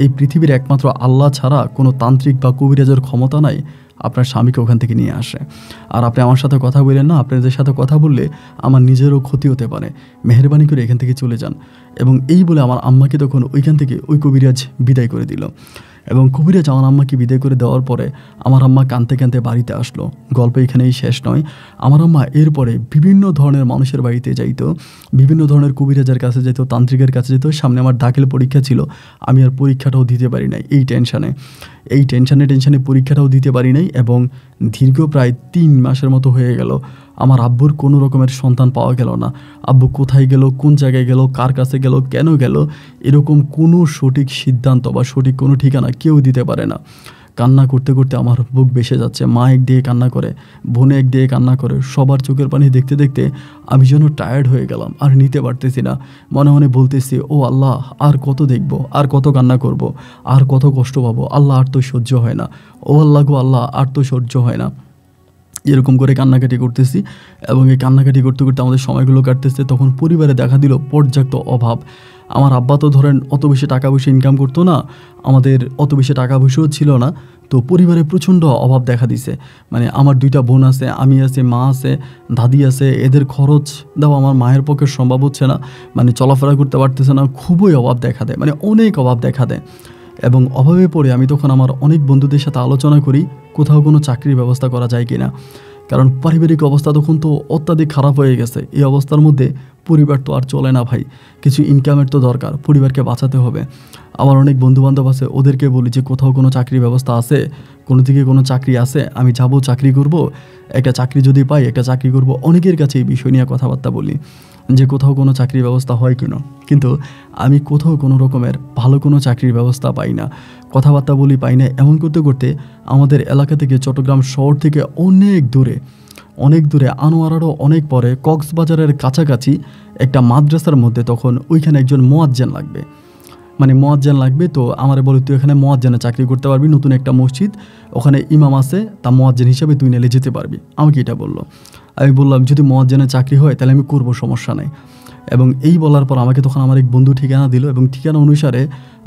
এই পৃথিবীর একমাত্র আল্লাহ ছাড়া কোনো তান্ত্রিক বা কবিরাজের ক্ষমতা নাই আপনার স্বামীকে ওখান থেকে নিয়ে আসে। আর আপনি আমার সাথে কথা বললেন না, আপনাদের সাথে কথা বললে আমার নিজেরও ক্ষতি হতে পারে, মেহেরবানি করে এখান থেকে চলে যান। এবং এই বলে আমার আম্মাকে তখন ওইখান থেকে ওই কবিরাজ বিদায় করে দিল। এবং কবিরাজ আমার আম্মাকে বিদায় করে দেওয়ার পরে আমার আম্মা কাঁদতে কাঁদতে বাড়িতে আসলো। গল্প এখানেই শেষ নয়। আমার আম্মা এরপরে বিভিন্ন ধরনের মানুষের বাড়িতে যাইতো, বিভিন্ন ধরনের কবিরাজের কাছে যেত, তান্ত্রিকের কাছে যেত। সামনে আমার দাখিল পরীক্ষা ছিল, আমি আর পরীক্ষাটাও দিতে পারি নাই এই টেনশানে পরীক্ষাটাও দিতে পারি নাই। এবং দীর্ঘ প্রায় 3 মাসের মতো হয়ে গেল আমার আব্বুর কোনো রকমের সন্তান পাওয়া গেল না। আব্বু কোথায় গেল, কোন জায়গায় গেল, কার কাছে গেল, কেন গেল, এরকম কোনো সঠিক সিদ্ধান্ত বা সঠিক কোনো ঠিকানা কেউ দিতে পারে না। কান্না করতে করতে আমার বুক বেসে যাচ্ছে। মা একদিকে কান্না করে, বোনে একদিকে কান্না করে, সবার চোখের পানি দেখতে দেখতে আমি যেন টায়ার্ড হয়ে গেলাম, আর নিতে পারতেছি না। মনে মনে বলতেছি, ও আল্লাহ, আর কত দেখব, আর কত কান্না করব, আর কত কষ্ট পাবো, আল্লাহ আর তো সহ্য হয় না, ও আল্লাহ গো আল্লাহ, আর তো সহ্য হয় না। এরকম করে কান্নাকাটি করতেছি। এবং এই কান্নাকাটি করতে করতে আমাদের সময়গুলো কাটতেছে। তখন পরিবারে দেখা দিল পর্যাপ্ত অভাব। আমার আব্বা তো ধরেন অত বেশি টাকা পয়সা ইনকাম করতো না, আমাদের অত বেশি টাকা পয়সাও ছিল না। তো পরিবারে প্রচণ্ড অভাব দেখা দিছে। মানে আমার 2টা বোন আছে, আমি আছে, মা আছে, দাদি আছে, এদের খরচ দেওয়া আমার মায়ের পক্ষে সম্ভব হচ্ছে না। মানে চলাফেরা করতে পারতেছে না, খুবই অভাব দেখা দেয়, মানে অনেক অভাব দেখা দেয়। এবং অভাবে পড়ে আমি তখন আমার অনেক বন্ধুদের সাথে আলোচনা করি কোথাও কোনো চাকরির ব্যবস্থা করা যায় কিনা। কারণ পারিবারিক অবস্থা তখন তো অত্যাধিক খারাপ হয়ে গেছে। এই অবস্থার মধ্যে পরিবার তো আর চলে না ভাই, কিছু ইনকামের তো দরকার, পরিবারকে বাঁচাতে হবে। আমার অনেক বন্ধুবান্ধব আছে, ওদেরকে বলি যে কোথাও কোনো চাকরির ব্যবস্থা আছে, কোনো দিকে কোনো চাকরি আছে, আমি যাব, চাকরি করব, একটা চাকরি যদি পাই একটা চাকরি করব। অনেকের কাছে এই বিষয় নিয়ে কথাবার্তা বলি যে কোথাও কোনো চাকরির ব্যবস্থা হয় কিনা, কিন্তু আমি কোথাও কোনো রকমের ভালো কোনো চাকরির ব্যবস্থা পাই না, কথাবার্তা বলি পাই না। এমন করতে করতে আমাদের এলাকা থেকে, চট্টগ্রাম শহর থেকে অনেক দূরে আনোয়ারারও অনেক পরে কক্সবাজারের কাছাকাছি একটা মাদ্রাসার মধ্যে তখন ওইখানে একজন মুয়াজ্জিন লাগবে। তো আমারে বলে, তুই এখানে মুয়াজ্জিনে চাকরি করতে পারবি, নতুন একটা মসজিদ, ওখানে ইমাম আছে, তা মুয়াজ্জিন হিসেবে তুই নিলে যেতে পারবি। আমাকে এটা বললো। আমি বললাম, যদি মুয়াজ্জিনের চাকরি হয় তাহলে আমি করবো, সমস্যা নাই। এবং এই বলার পর আমাকে তখন আমার এক বন্ধু ঠিকানা দিল, এবং ঠিকানা অনুসারে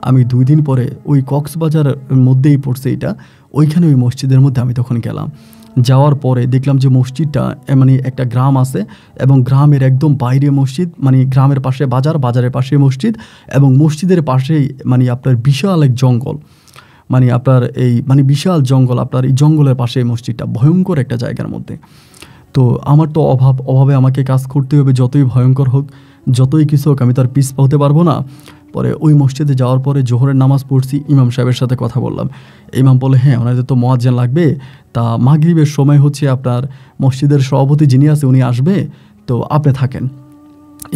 আমি 2 দিন পরে ওই কক্সবাজারের মধ্যেই পড়ছে এটা, ওইখানে ওই মসজিদের মধ্যে আমি তখন গেলাম। যাওয়ার পরে দেখলাম যে মসজিদটা মানে একটা গ্রাম আছে, এবং গ্রামের একদম বাইরে মসজিদ, মানে গ্রামের পাশে বাজার, বাজারের পাশে মসজিদ, এবং মসজিদের পাশেই মানে আপনার বিশাল এক জঙ্গল, মানে আপনার এই মানে বিশাল জঙ্গল, আপনার এই জঙ্গলের পাশে মসজিদটা, ভয়ঙ্কর একটা জায়গার মধ্যে। তো আমার তো অভাবে আমাকে কাজ করতে হবে, যতই ভয়ঙ্কর হোক, যতই কিছু হোক, আমি তো আর পিছপা হতে পারবো না। পরে ওই মসজিদে যাওয়ার পরে জোহরের নামাজ পড়ছি, ইমাম সাহেবের সাথে কথা বললাম। ইমাম বলে, হ্যাঁ, ওনাদের তো মুয়াজ্জিন লাগবে, তা মাগরিবের সময় হচ্ছে আপনার মসজিদের সভাপতি যিনি আছে উনি আসবে, তো আপনি থাকেন।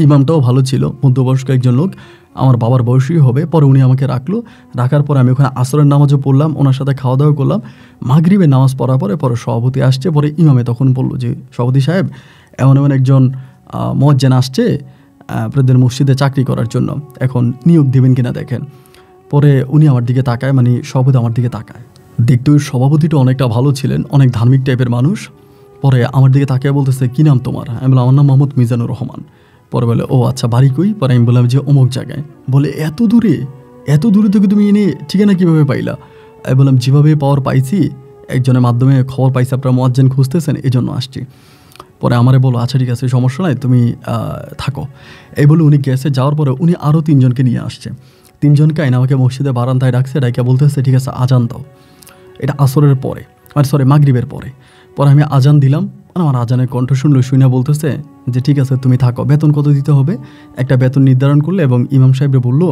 ইমামটাও ভালো ছিল, মধ্যবয়স্ক একজন লোক, আমার বাবার বয়সই হবে। পরে উনি আমাকে রাখার পরে আমি ওখানে আসরের নামাজও পড়লাম, ওনার সাথে খাওয়া দাওয়া করলাম। মাগরিবের নামাজ পড়ার পরে সভাপতি আসছে। পরে ইমামে তখন বললো যে, সভাপতি সাহেব, এমন একজন মুয়াজ্জিন আসছে আপনাদের মসজিদে চাকরি করার জন্য, এখন নিয়োগ দেবেন কিনা দেখেন। পরে উনি আমার দিকে তাকায়, মানে সভাপতি আমার দিকে তাকায়। দেখতে ওই সভাপতিটা অনেকটা ভালো ছিলেন, অনেক ধার্মিক টাইপের মানুষ। পরে আমার দিকে তাকিয়ে বলতেছে, কী নাম তোমার? আমি বললাম, আমার নাম মোহাম্মদ মিজানুর রহমান। পরে বলে, ও আচ্ছা, বাড়ি কই? পরে আমি বললাম যে অমুক জায়গায়। বলে, এত দূরে থেকে তুমি এনে ঠিকানা কীভাবে পাইলা? আমি বললাম, যেভাবে পাওয়ার পাইছি, একজনের মাধ্যমে খবর পাইছি আপনারা মুয়াজ্জিন খুঁজতেছেন, এই জন্য আসছি। পরে আমারে বলো, আচ্ছা ঠিক আছে, সমস্যা নাই, তুমি থাকো। এই বলে উনি গেছে। যাওয়ার পরে উনি আরও 3 জনকে নিয়ে আসছে। 3 জনকে আইন আমাকে মসজিদে বারান্দায় ডাকছে, ডাইকা বলতেছে, ঠিক আছে, আজান দাও। এটা আসরের পরে, মাগরিবের পরে আমি আজান দিলাম। আমার আজানের কণ্ঠ শুনে বলতেছে যে, ঠিক আছে, তুমি থাকো, বেতন কত দিতে হবে একটা বেতন নির্ধারণ করলে, এবং ইমাম সাহেবরে বললো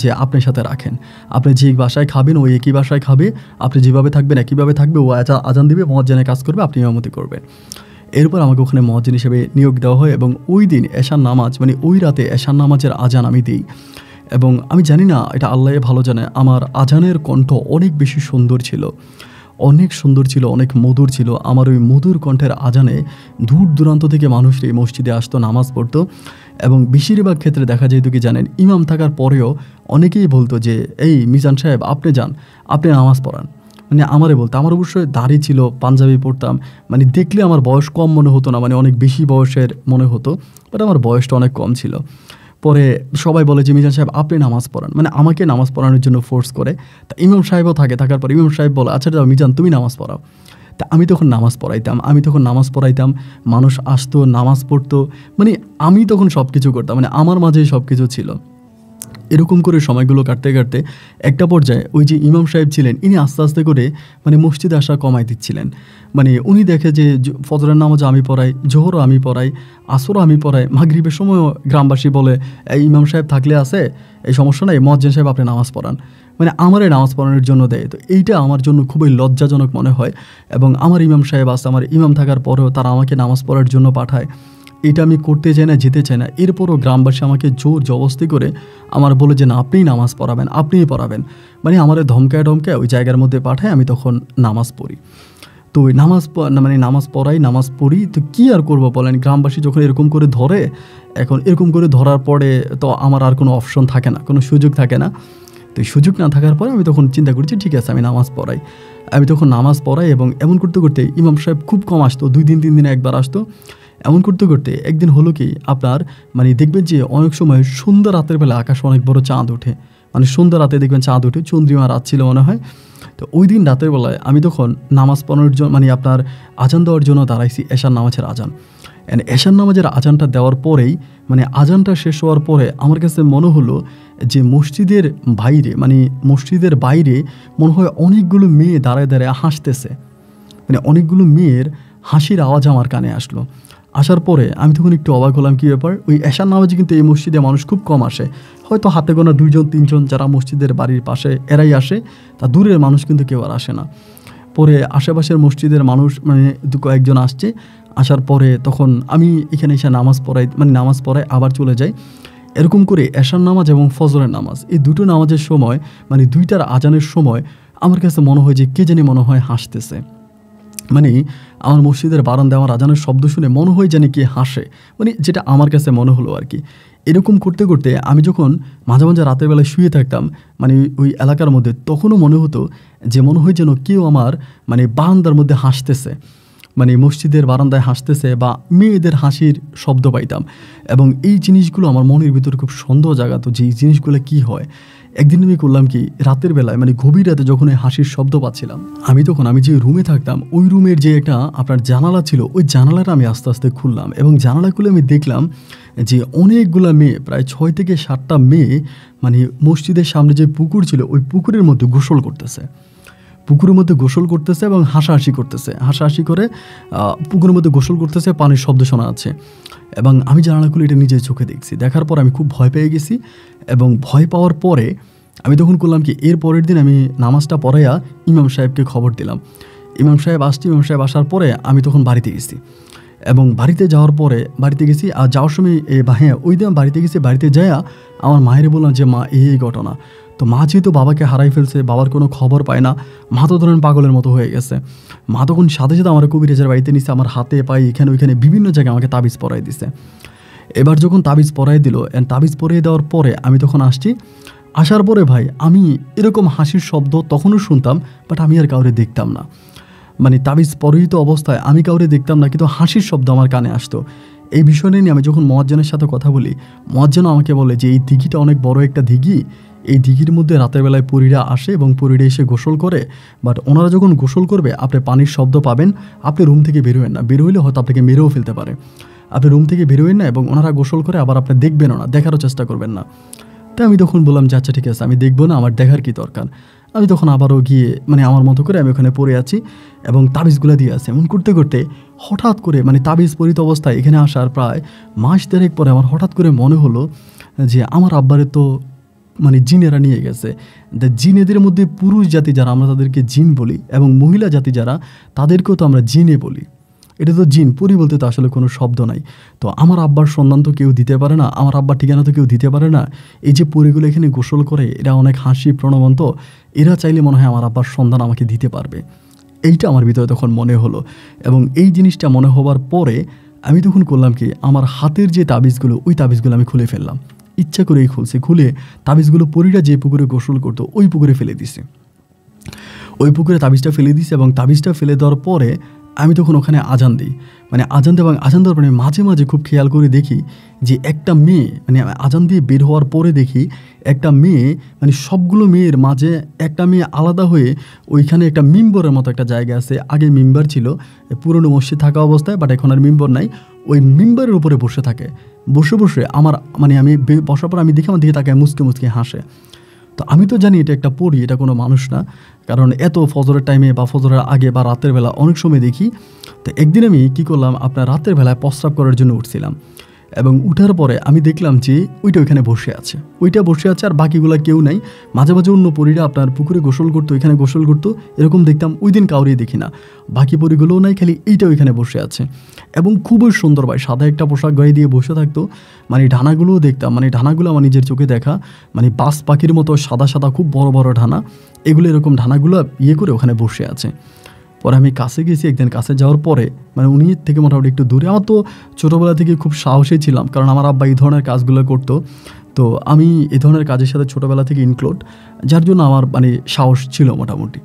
যে আপনার সাথে রাখেন, আপনি যে বাসায় খাবেন ওই একই বাসায় খাবে, আপনি যেভাবে থাকবেন একইভাবে থাকবে, ও আজান দিবে মুয়াজ্জিনের কাজ করবে, আপনি ইমামতি করবেন। এরপর আমাকে ওখানে মুয়াজ্জিন হিসেবে নিয়োগ দেওয়া হয় এবং ওই দিন এশার নামাজ মানে ওই রাতে এশার নামাজের আজান আমি দিই। এবং আমি জানি না, এটা আল্লাহ ভালো জানে, আমার আজানের কণ্ঠ অনেক বেশি সুন্দর ছিল, অনেক সুন্দর ছিল, অনেক মধুর ছিল। আমার ওই মধুর কণ্ঠের আজানে দূর দূরান্ত থেকে মানুষরা এই মসজিদে আসতো, নামাজ পড়তো। এবং বেশিরভাগ ক্ষেত্রে দেখা যেত কি জানেন, ইমাম থাকার পরেও অনেকেই বলতো যে এই মিজান সাহেব আপনি যান, আপনি নামাজ পড়ান। মানে আমারে বলতো, আমার অবশ্যই দাড়ি ছিল, পাঞ্জাবি পরতাম, মানে দেখলে আমার বয়স কম মনে হতো না, মানে অনেক বেশি বয়সের মনে হতো, বাট আমার বয়সটা অনেক কম ছিল। পরে সবাই বলে যে মিজান সাহেব আপনি নামাজ পড়ান, মানে আমাকে নামাজ পড়ানোর জন্য ফোর্স করে। তা ইমাম সাহেবও থাকে, থাকার পর ইমাম সাহেব বলে আচ্ছা যাও মিজান তুমি নামাজ পড়াও। তা আমি তখন নামাজ পড়াইতাম, মানুষ আসতো, নামাজ পড়তো, মানে আমি তখন সব কিছু করতাম, মানে আমার মাঝেই সব কিছু ছিল। এরকম করে সময়গুলো কাটতে কাটতে একটা পর্যায়ে ওই যে ইমাম সাহেব ছিলেন, ইনি আস্তে আস্তে করে মানে মসজিদে আসা কমাই দিচ্ছিলেন। মানে উনি দেখে যে ফজরের নামাজও আমি পড়াই, জোহরও আমি পড়াই, আসরও আমি পড়াই, মাগরিবের সময়ও গ্রামবাসী বলে এই ইমাম সাহেব থাকলে আছে, এই সমস্যা নাই, মুয়াজ্জিন সাহেব আপনি নামাজ পড়ান, মানে আমারে নামাজ পড়ানোর জন্য দেয়। তো এইটা আমার জন্য খুবই লজ্জাজনক মনে হয়। এবং আমার ইমাম সাহেব আছে, আমার ইমাম থাকার পরেও তারা আমাকে নামাজ পড়ার জন্য পাঠায়, এটা আমি করতে চাই না, যেতে চাই না। এরপরও গ্রামবাসী আমাকে জোর জবস্তি করে আমার বলে যে না আপনিই নামাজ পড়াবেন, আপনিই পড়াবেন, মানে আমার ধমকায় ওই জায়গার মধ্যে পাঠায়, আমি তখন নামাজ পড়ি। তো ওই নামাজ পড়ি, তো কী আর করবো বলেন, গ্রামবাসী যখন এরকম করে ধরে, এখন এরকম করে ধরার পরে তো আমার আর কোনো অপশন থাকে না, কোনো সুযোগ থাকে না। তো এই সুযোগ না থাকার পরে আমি তখন চিন্তা করছি ঠিক আছে আমি নামাজ পড়াই। আমি তখন নামাজ পড়াই এবং এমন করতে করতে ইমাম সাহেব খুব কম আসতো, 2 দিন 3 দিনে একবার আসতো। এমন করতে করতে একদিন হলো কি আপনার, মানে দেখবেন যে অনেক সময় সন্ধ্যা রাতের বেলা আকাশে অনেক বড় চাঁদ ওঠে, মানে সন্ধ্যা রাতে দেখবেন চাঁদ ওঠে, চন্দ্রিমা রাত ছিল মনে হয়। তো ওই দিন রাতের বেলায় আমি তখন নামাজ পড়ানোর জন্য মানে আপনার আজান দেওয়ার জন্য দাঁড়াইছি, এশার নামাজের আজান। এশার নামাজের আজানটা দেওয়ার পরেই মানে আজানটা শেষ হওয়ার পরে আমার কাছে মনে হলো যে মসজিদের বাইরে মনে হয় অনেকগুলো মেয়ে দাঁড়ায় দাঁড়ায় হাসতেছে, মানে অনেকগুলো মেয়ের হাসির আওয়াজ আমার কানে আসলো। আসার পরে আমি তখন একটু অবাক হলাম, কী ব্যাপার, ওই এশার নামাজে কিন্তু এই মসজিদে মানুষ খুব কম আসে, হয়তো হাতে গোনা 2-3 জন যারা মসজিদের বাড়ির পাশে এরাই আসে, তা দূরের মানুষ কিন্তু কেউ আর আসে না। পরে আশেপাশের মসজিদের মানুষ মানে কয়েকজন আসছে, আসার পরে তখন আমি এখানে এসে নামাজ পড়াই আবার চলে যাই। এরকম করে এশার নামাজ এবং ফজরের নামাজ এই দুটো নামাজের সময় মানে দুইটার আজানের সময় আমার কাছে মনে হয় যে কে জানি মনে হয় হাসতেছে, মানে আমার মসজিদের বারান্দায় আমার আজানের শব্দ শুনে মনে হয় জানি কে হাসে, মানে যেটা আমার কাছে মনে হলো আর কি। এরকম করতে করতে আমি যখন মাঝে মাঝে রাতের বেলায় শুয়ে থাকতাম মানে ওই এলাকার মধ্যে, তখনও মনে হতো যে মনে হয় যেন কেউ আমার মানে বারান্দার মধ্যে হাসতেছে, মানে মসজিদের বারান্দায় হাসতেছে বা মেয়েদের হাসির শব্দ পাইতাম। এবং এই জিনিসগুলো আমার মনের ভিতরে খুব সন্দেহ জাগাতো যে এই জিনিসগুলো কী হয়। একদিন আমি করলাম কি, রাতের বেলায় মানে গভীর রাতে যখন এই হাসির শব্দ পাচ্ছিলাম, আমি যে রুমে থাকতাম ওই রুমের যে একটা আপনার জানালা ছিল, ওই জানালাটা আমি আস্তে আস্তে খুললাম এবং জানালা খুলে আমি দেখলাম যে অনেকগুলো মেয়ে, প্রায় 6 থেকে 7টা মেয়ে মানে মসজিদের সামনে যে পুকুর ছিল ওই পুকুরের মধ্যে গোসল করতেছে এবং হাসাহাসি করে পুকুরের মধ্যে গোসল করতেছে, পানির শব্দ শোনা যাচ্ছে। এবং আমি জানালা খুলে এটা নিজের চোখে দেখছি, দেখার পর আমি খুব ভয় পেয়ে গেছি। এবং ভয় পাওয়ার পরে আমি তখন করলাম কি, এর পরের দিন আমি নামাজটা পড়াইয়া ইমাম সাহেবকে খবর দিলাম। ইমাম সাহেব আসার পরে আমি তখন বাড়িতে গেছি এবং বাড়িতে গেছি। আর যাওয়ার সময় ওই দিন বাড়িতে গেছি, বাড়িতে যাইয়া আমার মায়ের বললাম যে মা এই ঘটনা। তো মা যেহেতু বাবাকে হারাই ফেলছে, বাবার কোনো খবর পায় না, মা তো ধরেন পাগলের মতো হয়ে গেছে। মা তখন সাথে সাথে আমার কবিরাজের বাড়িতে নিচ্ছে, আমার হাতে পায়ে এখানে ওইখানে বিভিন্ন জায়গায় আমাকে তাবিজ পরাই দিছে। এবার যখন তাবিজ পরাই দিল, তাবিজ পরিয়ে দেওয়ার পরে আমি তখন আসার পরে ভাই আমি এরকম হাসির শব্দ তখনও শুনতাম, বাট আমি আর কাউরে দেখতাম না। মানে তাবিজ পরিহিত অবস্থায় আমি কাউরে দেখতাম না, কিন্তু হাসির শব্দ আমার কানে আসতো। এই বিষয়টা নিয়ে আমি যখন মুয়াজ্জিনের সাথে কথা বলি, মুয়াজ্জিন আমাকে বলে যে এই দিঘিটা অনেক বড় একটা দিঘি, এই দিঘির মধ্যে রাতের বেলায় পরীরা আসে এবং পরীরা এসে গোসল করে, বাট ওনারা যখন গোসল করবে আপনি পানির শব্দ পাবেন, আপনি রুম থেকে বেরোবেন না, বের হইলে হয়তো আপনাকে মেরেও ফেলতে পারে, আপনি রুম থেকে বেরোবেন না এবং ওনারা গোসল করে আবার আপনি দেখবেনও না, দেখারও চেষ্টা করবেন না। তাই আমি তখন বললাম যে আচ্ছা ঠিক আছে আমি দেখবো না, আমার দেখার কি দরকার। আমি তখন আবারও গিয়ে মানে আমার মতো করে আমি ওখানে পড়ে আছি এবং তাবিজগুলো দিয়ে আছে। এমন করতে করতে হঠাৎ করে মানে তাবিজ পরিত অবস্থায় এখানে আসার প্রায় মাস 3 পরে আমার হঠাৎ করে মনে হলো যে আমার আব্বারে তো মানে জিনেরা নিয়ে গেছে। জিনেদের মধ্যে পুরুষ জাতি যারা আমরা তাদেরকে জিন বলি, এবং মহিলা জাতি যারা তাদেরকেও তো আমরা জিনে বলি। এটা তো জিন, পরি বলতে তো আসলে কোনো শব্দ নাই। তো আমার আব্বার সন্ধান তো কেউ দিতে পারে না, আমার আব্বার ঠিকানা তো কেউ দিতে পারে না। এই যে পরিগুলো এখানে গোসল করে, এরা অনেক হাসি প্রণবন্ত, এরা চাইলে মনে হয় আমার আব্বার সন্ধান আমাকে দিতে পারবে। এইটা আমার ভিতরে তখন মনে হলো, এবং এই জিনিসটা মনে হওয়ার পরে আমি তখন করলাম কি, আমার হাতের যে তাবিজগুলো, ওই তাবিজগুলো আমি খুলে ফেললাম। ইচ্ছা করেই খুলছি, খুলে তাবিজগুলো পরিরা যে পুকুরে গোসল করতো ওই পুকুরে ফেলে দিছি। ওই পুকুরে তাবিজটা ফেলে দিছি, এবং তাবিজটা ফেলে দেওয়ার পরে আমি তখন ওখানে আজান দিই। মানে আজান দেওয়া, এবং আজান দেওয়ার পরে মাঝে মাঝে খুব খেয়াল করে দেখি যে একটা মেয়ে, মানে আজান দিয়ে বের হওয়ার পরে দেখি একটা মেয়ে, মানে সবগুলো মেয়ের মাঝে একটা মেয়ে আলাদা হয়ে ওইখানে একটা মিম্বরের মতো একটা জায়গা আছে। আগে মিম্বার ছিল পুরনো মসজিদ থাকা অবস্থায়, বাট এখন আর মিম্বর নাই। ওই মিম্বারের উপরে বসে থাকে, বসে বসে আমার মানে আমি বসার পর আমি দেখি আমার দিকে তাকে মুচকে মুচকে হাসে। তো আমি তো জানি এটা একটা পরী, এটা কোনো মানুষ না, কারণ এত ফজরের টাইমে বা ফজরের আগে বা রাতের বেলা অনেক সময় দেখি। তো একদিন আমি কী করলাম, আপনার রাতের বেলায় প্রস্রাব করার জন্য উঠছিলাম, এবং উঠার পরে আমি দেখলাম যে ওইটা ওইখানে বসে আছে, ওইটা বসে আছে, আর বাকিগুলো কেউ নাই। মাঝে মাঝে অন্য পরীরা আপনার পুকুরে গোসল করতো, ওইখানে গোসল করতো, এরকম দেখতাম। ওই দিন কাউরেই দেখি না, বাকি পরীগুলোও নাই, খালি এইটা ওইখানে বসে আছে। এবং খুবই সুন্দর ভাই, সাদা একটা পোশাক গায়ে দিয়ে বসে থাকতো। মানে ডানাগুলোও দেখতাম, মানে ডানাগুলো আমার নিজের চোখে দেখা, মানে বাস পাখির মতো সাদা সাদা খুব বড় বড় ডানা, এগুলো এরকম ডানাগুলো ইয়ে করে ওখানে বসে আছে। পরে আমি কাছে গেছি, একদিন কাছে যাওয়ার পরে মানে উনি থেকে মোটামুটি একটু দূরে। আমার তো ছোটোবেলা থেকে খুব সাহসী ছিলাম, কারণ আমার আব্বা এই ধরনের কাজগুলো করতো। তো আমি এই ধরনের কাজের সাথে ছোটোবেলা থেকে ইনক্লুড, যার জন্য আমার মানে সাহস ছিল মোটামুটি।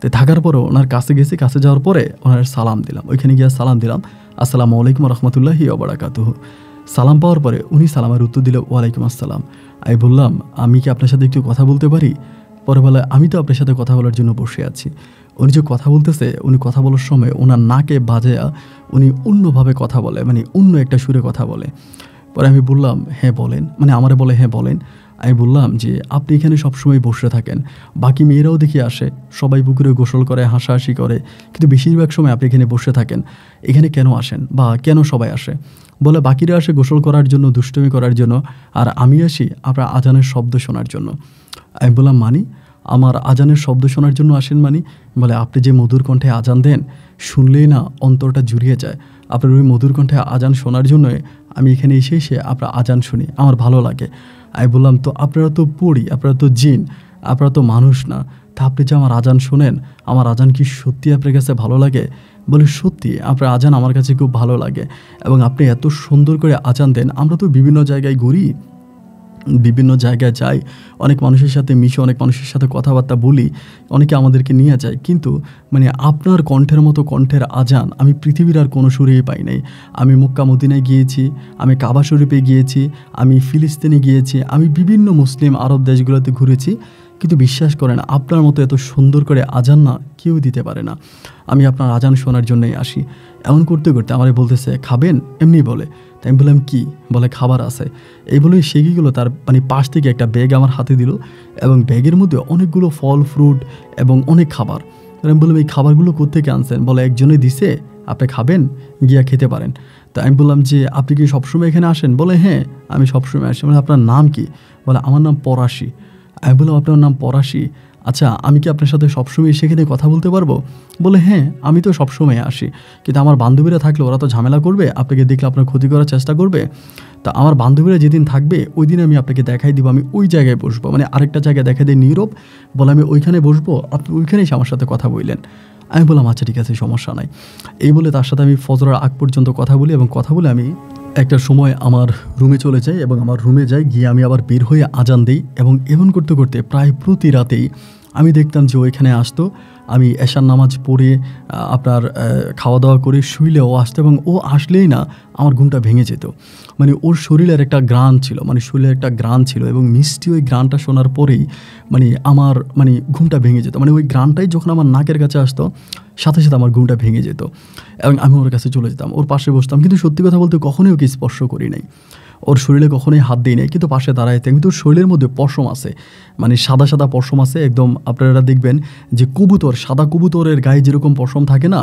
তো থাকার পরেও ওনার কাছে গেছি, কাছে যাওয়ার পরে ওনার সালাম দিলাম, ওইখানে গিয়ে সালাম দিলাম, আসসালামু আলাইকুম রহমতুল্লাহি ওয়া বারাকাতুহু। সালাম পাওয়ার পরে উনি সালামের উত্তর দিল, ওয়ালাইকুম আসসালাম। আমি বললাম, আমি কি আপনার সাথে একটু কথা বলতে পারি? পরে বলে, আমি তো আপনার সাথে কথা বলার জন্য বসে আছি। উনি যে কথা বলতেছে, উনি কথা বলার সময় ওনার নাকে বাজে উনি অন্যভাবে কথা বলে, মানে অন্য একটা সুরে কথা বলে। পরে আমি বললাম, হ্যাঁ বলেন, মানে আমারে বলে হ্যাঁ বলেন। আমি বললাম যে আপনি এখানে সবসময় বসে থাকেন, বাকি মেয়েরাও দেখি আসে, সবাই পুকুরে গোসল করে, হাসাহাসি করে, কিন্তু বেশিরভাগ সময় আপনি এখানে বসে থাকেন, এখানে কেন আসেন বা কেন সবাই আসে? বলে, বাকিরা আসে গোসল করার জন্য, দুষ্টুমি করার জন্য, আর আমি আসি আপনার আজানের শব্দ শোনার জন্য। আমি বললাম, মানি আমার আজানের শব্দ শোনার জন্য আসেন মানি? বলে, আপনি যে মধুর কণ্ঠে আজান দেন, শুনলেই না অন্তরটা জুড়িয়ে যায়। আপনার ওই মধুর কণ্ঠে আজান শোনার জন্য আমি এখানে এসে এসে আপনার আজান শুনি, আমার ভালো লাগে। আমি বললাম, তো আপনারা তো পড়ি, আপনারা তো জিন, আপনারা তো মানুষ না, তা আপনি যে আমার আজান শোনেন, আমার আজান কি সত্যি আপনার কাছে ভালো লাগে? বলে, সত্যি আপনার আজান আমার কাছে খুব ভালো লাগে, এবং আপনি এত সুন্দর করে আজান দেন। আমরা তো বিভিন্ন জায়গায় ঘুরি, বিভিন্ন জায়গায় যাই, অনেক মানুষের সাথে মিশি, অনেক মানুষের সাথে কথাবার্তা বলি, অনেকে আমাদেরকে নিয়ে যায়, কিন্তু মানে আপনার কণ্ঠের মতো কণ্ঠের আজান আমি পৃথিবীর আর কোনো সুরেই পাই নাই। আমি মক্কা মদিনায় গিয়েছি, আমি কাবা শরীফে গিয়েছি, আমি ফিলিস্তিনে গিয়েছি, আমি বিভিন্ন মুসলিম আরব দেশগুলোতে ঘুরেছি, কিন্তু বিশ্বাস করেন আপনার মতো এত সুন্দর করে আজান না কেউ দিতে পারে না। আমি আপনার আজান শোনার জন্যই আসি। এমন করতে করতে আমারে বলতেছে, খাবেন? এমনি বলে। তাই আমি বললাম, কি? বলে, খাবার আছে। এই বলে সে কী গেলো, তার মানে পাশ থেকে একটা ব্যাগ আমার হাতে দিল, এবং ব্যাগের মধ্যে অনেকগুলো ফল ফ্রুট এবং অনেক খাবার। আমি বললাম, এই খাবারগুলো কোত্থেকে আনছেন? বলে, একজনে দিছে, আপনি খাবেন, গিয়া খেতে পারেন। তো আমি বললাম যে, আপনি কি সবসময় এখানে আসেন? বলে, হ্যাঁ আমি সবসময় আসি। মানে আপনার নাম কি? বলে, আমার নাম পরাশি। আমি বললাম, আপনার নাম পরাশি, আচ্ছা আমি কি আপনার সাথে সবসময় সেখানে কথা বলতে পারবো? বলে, হ্যাঁ আমি তো সবসময় আসি, কিন্তু আমার বান্ধবীরা থাকলে ওরা তো ঝামেলা করবে, আপনাকে দেখলে আপনার ক্ষতি করার চেষ্টা করবে। তা আমার বান্ধবীরা যেদিন থাকবে ওই দিন আমি আপনাকে দেখাই দিব, আমি ওই জায়গায় বসবো, মানে আরেকটা জায়গায় দেখা দিই নীরব, বলে আমি ওইখানে বসবো, আপনি ওইখানেই আমার সাথে কথা বললেন। আমি বললাম, আচ্ছা ঠিক আছে, সমস্যা নাই। এই বলে তার সাথে আমি ফজরের আগ পর্যন্ত কথা বলি, এবং কথা বলে আমি একটা সময় আমার রুমে চলে যাই, এবং আমার রুমে যাই, গিয়ে আমি আবার বের হয়ে আজান দিই। এবং এমন করতে করতে প্রায় প্রতি রাতেই আমি দেখতাম যে ওইখানে আসতো। আমি এশার নামাজ পড়ে আপনার খাওয়া দাওয়া করে শুইলে ও আসতো, এবং ও আসলেই না আমার ঘুমটা ভেঙে যেত। মানে ওর শরীরের একটা গ্রান ছিল, মানে শরীরের একটা গ্রান ছিল, এবং মিষ্টি ওই গ্রানটা শোনার পরেই মানে আমার মানে ঘুমটা ভেঙে যেত। মানে ওই গ্রানটাই যখন আমার নাকের কাছে আসতো, সাথে সাথে আমার ঘুমটা ভেঙে যেত, এবং আমি ওর কাছে চলে যেতাম, ওর পাশে বসতাম, কিন্তু সত্যি কথা বলতে কখনোই ওকে স্পর্শ করি নাই। ওর শরীরে কখনোই হাত দিই নাই, কিন্তু পাশে দাঁড়ায় কিন্তু ওর শরীরের মধ্যে পশম আছে, মানে সাদা সাদা পশম আছে একদম। আপনারা দেখবেন যে কবুতর, সাদা কবুতরের গায়ে যেরকম পশম থাকে না,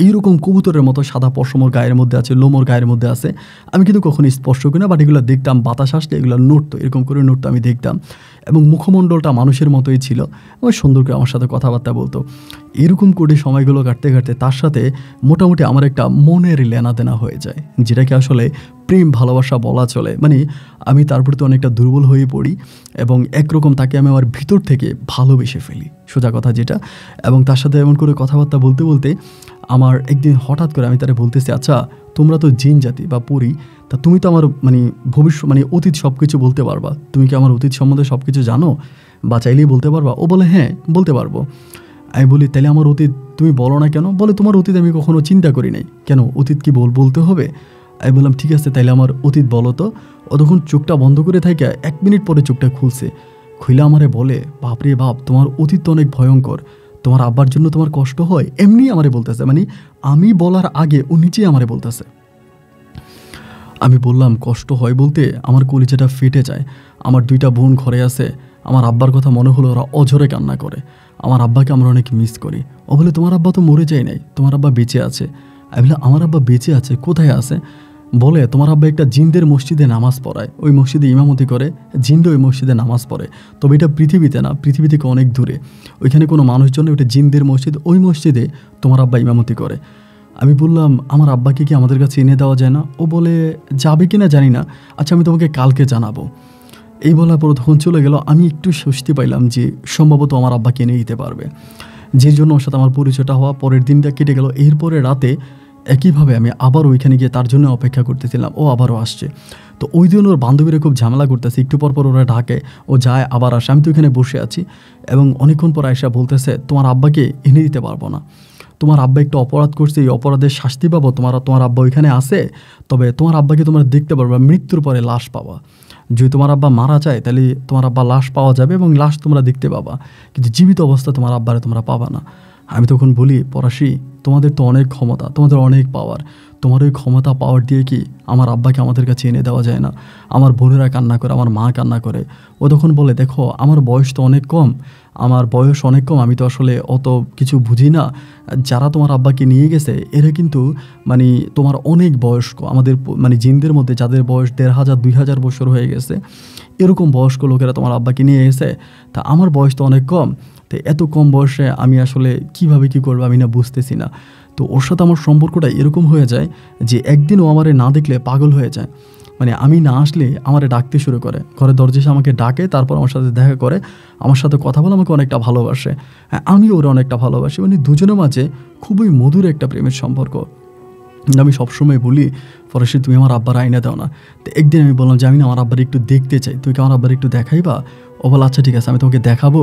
এইরকম কবুতরের মতো সাদা পশম ওর গায়ের মধ্যে আছে, লোম ওর গায়ের মধ্যে আছে। আমি কিন্তু কখনো স্পর্শ করি না, বাট এগুলো দেখতাম, বাতাস আসলে এগুলো নড়তো, এরকম করে নড়তো আমি দেখতাম। এবং মুখমণ্ডলটা মানুষের মতোই ছিল, আমার সুন্দর করে আমার সাথে কথাবার্তা বলতো। এরকম করে সময়গুলো কাটতে কাটতে তার সাথে মোটামুটি আমার একটা মনের লেনাদেনা হয়ে যায়, যেটাকে আসলে প্রেম ভালোবাসা বলা চলে। মানে আমি তার প্রতি অনেকটা দুর্বল হয়ে পড়ি এবং একরকম তাকে আমি আমার ভিতর থেকে ভালোবেসে ফেলি, সোজা কথা যেটা। এবং তার সাথে এমন করে কথাবার্তা বলতে বলতে আমার একদিন হঠাৎ করে আমি তারে বলতেছি, আচ্ছা তোমরা তো জিন জাতি বা পরি, তা তুমি তো আমার মানে ভবিষ্যৎ মানে অতীত সব কিছু বলতে পারবা, তুমি কি আমার অতীত সম্বন্ধে সব কিছু জানো বা চাইলেই বলতে পারবা? ও বলে হ্যাঁ বলতে পারবো। আমি বলি তাহলে আমার অতীত তুমি বলো না কেন? বলে তোমার অতীত আমি কখনো চিন্তা করি নাই, কেন অতীত কি বলতে হবে? আমি বললাম ঠিক আছে তাইলে আমার অতীত বলো তো। ও তখন চোখটা বন্ধ করে থাকে, 1 মিনিট পরে চোখটা খুলছে, খুলে আমারে বলে বাপরে বাপ তোমার অতীত তো অনেক ভয়ঙ্কর, তোমার আব্বার জন্য তোমার কষ্ট হয়, এমনি আমারে বলতেছে। মানে আমি বলার আগে ও নিজেই আমারে বলতেছে। আমি বললাম কষ্ট হয় বলতে আমার কলিজাটা ফেটে যায়, আমার 2টা বোন ঘরে আছে, আমার আব্বার কথা মনে হলো ওরা অঝরে কান্না করে, আমার আব্বাকে আমরা অনেক মিস করি। ও বলে তোমার আব্বা তো মরে যায় নাই, তোমার আব্বা বেঁচে আছে। আমি বলে আমার আব্বা বেঁচে আছে, কোথায় আছে? বলে তোমার আব্বা একটা জিনদের মসজিদে নামাজ পড়ায়, ওই মসজিদে ইমামতি করে, জিনদের ওই মসজিদে নামাজ পড়ে, তবে এটা পৃথিবীতে না, পৃথিবী থেকে অনেক দূরে, ওইখানে কোনো মানুষজন, ওইটা জিনদের মসজিদ, ওই মসজিদে তোমার আব্বা ইমামতি করে। আমি বললাম আমার আব্বাকে কি আমাদের কাছে এনে দেওয়া যায় না? ও বলে যাবে কি না জানি না, আচ্ছা আমি তোমাকে কালকে জানাবো। এই বলার পর তখন চলে গেল। আমি একটু স্বস্তি পাইলাম যে সম্ভবত আমার আব্বাকে এনে দিতে পারবে, যে জন্য ওর সাথে আমার পরিচয়টা হওয়া। পরের দিনটা কেটে গেল, এরপরে রাতে একইভাবে আমি আবার ওইখানে গিয়ে তার জন্য অপেক্ষা করতেছিলাম, ও আবারও আসছে। তো ওই দিন ওর বান্ধবীরা খুব ঝামেলা করতেছে, একটু পর ওরা ডাকে, ও যায় আবার আসে। আমি তো এখানে বসে আছি এবং অনেকক্ষণ পর আয়সা বলতেছে তোমার আব্বাকে এনে দিতে পারবো না, তোমার আব্বা একটা অপরাধ করছে, এই অপরাধের শাস্তি পাবো, তোমার আব্বা ওইখানে আসে, তবে তোমার আব্বাকে তোমরা দেখতে পারবে, মৃত্যুর পরে লাশ পাওয়া। যদি তোমার আব্বা মারা যায় তাহলে তোমার আব্বা লাশ পাওয়া যাবে এবং লাশ তোমরা দেখতে পাবা, কিন্তু জীবিত অবস্থা তোমার আব্বারে তোমরা পাবা না। আমি তখন বলি পরাশি তোমাদের তো অনেক ক্ষমতা, তোমাদের অনেক পাওয়ার, তোমার ওই ক্ষমতা পাওয়ার দিয়ে কি আমার আব্বাকে আমাদের কাছে এনে দেওয়া যায় না? আমার বোনেরা কান্না করে, আমার মা কান্না করে। ও তখন বলে দেখো আমার বয়স তো অনেক কম, আমার বয়স অনেক কম, আমি তো আসলে অত কিছু বুঝি না, যারা তোমার আব্বাকে নিয়ে গেছে এরা কিন্তু মানে তোমার অনেক বয়স্ক, আমাদের মানে জিনদের মধ্যে যাদের বয়স 1500-2000 বছর হয়ে গেছে, এরকম বয়স্ক লোকেরা তোমার আব্বাকে নিয়ে গেছে। তা আমার বয়স তো অনেক কম, তো এত কম বয়সে আমি আসলে কিভাবে কি করবো আমি না বুঝতেছি না। তো ওর সাথে আমার সম্পর্কটা এরকম হয়ে যায় যে একদিন ও আমারে না দেখলে পাগল হয়ে যায়, মানে আমি না আসলে আমারে ডাকতে শুরু করে, ঘরের দরজা এসে আমাকে ডাকে, তারপর আমার সাথে দেখা করে, আমার সাথে কথা বলে, আমাকে অনেকটা ভালোবাসে, হ্যাঁ আমিও ওরা অনেকটা ভালোবাসি। মানে দুজনের মাঝে খুবই মধুর একটা প্রেমের সম্পর্ক। আমি সবসময় বলি ফরাসি তুমি আমার আব্বার আইনা দাও না। তো একদিন আমি বললাম যে আমি না আমার আব্বার একটু দেখতে চাই, তুই কি আমার আব্বার একটু দেখাইবা? ও বলে আচ্ছা ঠিক আছে আমি তোমাকে দেখাবো।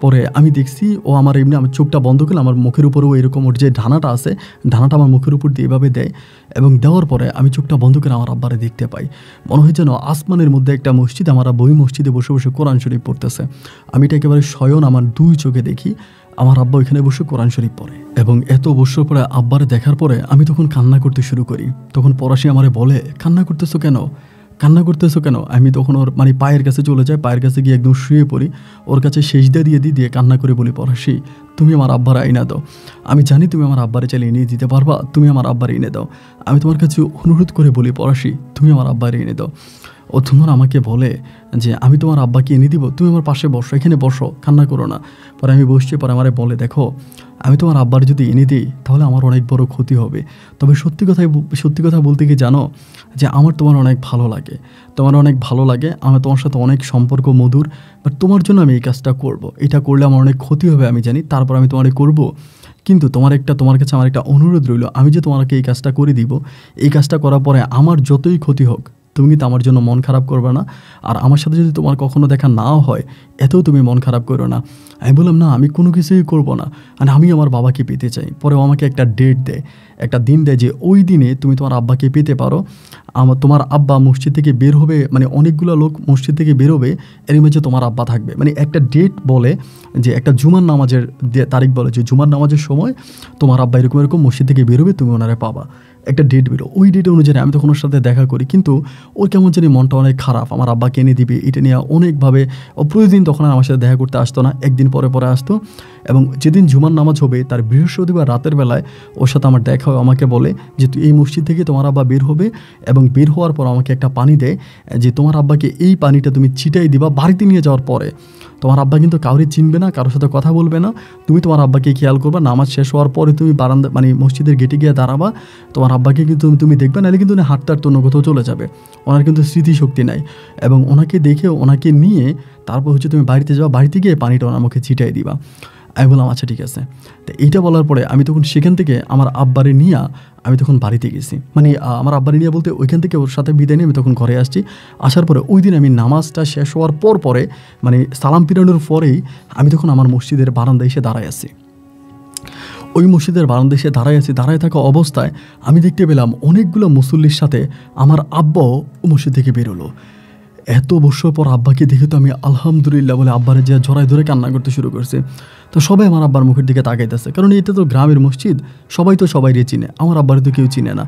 পরে আমি দেখছি ও আমার এমনি, আমার চোখটা বন্ধ করলে আমার মুখের উপরেও এরকম ওর যে ঢানাটা আছে, ঢানাটা আমার মুখের উপর দিয়ে এভাবে দেয়, এবং দেওয়ার পরে আমি চোখটা বন্ধ করে আমার আব্বারে দেখতে পাই। মনে হয় যেন আসমানের মধ্যে একটা মসজিদ, আমার আব্বা ওই মসজিদে বসে বসে কোরআন শরীফ পড়তেছে। আমি এটা একেবারে স্বয়ন আমার 2 চোখে দেখি আমার আব্বা ওইখানে বসে কোরআন শরীফ পড়ে। এবং এত বছর পরে আব্বারে দেখার পরে আমি তখন কান্না করতে শুরু করি। তখন পরাশি আমারে বলে কান্না করতেছো কেন, কান্না করতেছো কেন? আমি তখন ওর মানে পায়ের কাছে চলে যাই, পায়ের কাছে গিয়ে একদম শুয়ে পড়ি, ওর কাছে সেজদা দিয়ে কান্না করে বলি পরাশি তুমি আমার আব্বার আইনা দাও, আমি জানি তুমি আমার আব্বারে চালিয়ে নিয়ে দিতে পারবা, তুমি আমার আব্বার এনে দাও, আমি তোমার কাছে অনুরোধ করে বলি পরাশি তুমি আমার আব্বারে এনে দাও। ও তোমার আমাকে বলে যে আমি তোমার আব্বাকে এনে দিব, তুমি আমার পাশে বসো, এখানে বসো, কান্না করো না। পরে আমি বসছি, পরে আমারে বলে দেখো আমি তোমার আব্বার যদি এনে দিই তাহলে আমার অনেক বড় ক্ষতি হবে, তবে সত্যি কথা বলতে কি জানো যে আমার তোমার অনেক ভালো লাগে, আমার তোমার সাথে অনেক সম্পর্ক মধুর, বাট তোমার জন্য আমি এই কাজটা করব, এটা করলে আমার অনেক ক্ষতি হবে আমি জানি, তারপর আমি তোমারে করব, কিন্তু তোমার কাছে আমার একটা অনুরোধ রইল, আমি যে তোমাকে এই কাজটা করে দিব, এই কাজটা করার পরে আমার যতই ক্ষতি হোক তুমি কিন্তু আমার জন্য মন খারাপ করবে না, আর আমার সাথে যদি তোমার কখনো দেখা নাও হয় এতেও তুমি মন খারাপ করো না। আমি বললাম না আমি কোনো কিছুই করবো না, আর আমি আমার বাবাকে পেতে চাই। পরে ও আমাকে একটা ডেট দেয়, একটা দিন দেয় যে ওই দিনে তুমি তোমার আব্বাকে পেতে পারো। তোমার আব্বা মসজিদ থেকে বের হবে, মানে অনেকগুলো লোক মসজিদ থেকে বেরোবে, এর মধ্যে তোমার আব্বা থাকবে। মানে একটা ডেট বলে যে একটা জুমার নামাজের তারিখ বলে যে জুমার নামাজের সময় তোমার আব্বা এরকম এরকম মসজিদ থেকে বেরোবে, তুমি ওনারা পাবা। একটা ডেট বেরো, ওই ডেট অনুযায়ী আমি তখন ওর সাথে দেখা করি, কিন্তু ওর কেমন জানি মনটা অনেক খারাপ, আমার আব্বাকে এনে দিবে এটা নিয়ে অনেকভাবে। ও প্রতিদিন তখন আর আমার সাথে দেখা করতে আসতো না, একদিন পরে পরে আসতো। এবং যেদিন জুমার নামাজ হবে তার বৃহস্পতিবার রাতের বেলায় ওর সাথে আমার দেখা হয়, আমাকে বলে যে তুই এই মসজিদ থেকে তোমার আব্বা বের হবে, এবং বের হওয়ার পর আমাকে একটা পানি দেয় যে তোমার আব্বাকে এই পানিটা তুমি ছিটাই দিবা বাড়িতে নিয়ে যাওয়ার পরে। তোমার আব্বা কিন্তু কাউরে চিনবে না, কারোর সাথে কথা বলবে না, তুমি তোমার আব্বাকে খেয়াল করবা, নামাজ শেষ হওয়ার পরে তুমি বারান্দা মানে মসজিদের গেটে গিয়ে দাঁড়াবা, তোমার আব্বাকে কিন্তু তুমি দেখবে, নাহলে কিন্তু উনি হাঁটতে হাঁটতে অন্য কোথাও চলে যাবে, ওনার কিন্তু স্মৃতিশক্তি নাই। এবং ওনাকে দেখে ওনাকে নিয়ে তারপর হচ্ছে তুমি বাড়িতে যাওয়া, বাড়িতে গিয়ে পানিটা ওনার মুখে ছিটাই দিবা। আমি বললাম আচ্ছা ঠিক আছে। তো এইটা বলার পরে আমি তখন সেখান থেকে আমার আব্বারে নিয়ে আমি তখন বাড়িতে গেছি, মানে আমার আব্বারে নিয়ে বলতে ওইখান থেকে ওর সাথে বিদায় নিয়ে আমি তখন ঘরে আসছি। আসার পরে ওই দিন আমি নামাজটা শেষ হওয়ার পরে মানে সালাম ফিরানোর পরেই আমি তখন আমার মসজিদের বারান্দায় এসে দাঁড়ায় আছি। ওই মসজিদের বারান্দায় এসে দাঁড়ায় থাকা অবস্থায় আমি দেখতে পেলাম অনেকগুলো মুসল্লির সাথে আমার আব্বাও মসজিদ থেকে বেরোলো। এত বছর পর আব্বাকে দেখে তো আমি আলহামদুলিল্লাহ বলে আব্বারে যে জড়ায় ধরে কান্না করতে শুরু করছে। তো সবাই আমার আব্বার মুখের দিকে তাকাইতেছে, কারণ এটা তো গ্রামের মসজিদ, সবাই তো সবাইরে চিনে, আমার আব্বারে তো কেউ চিনে না।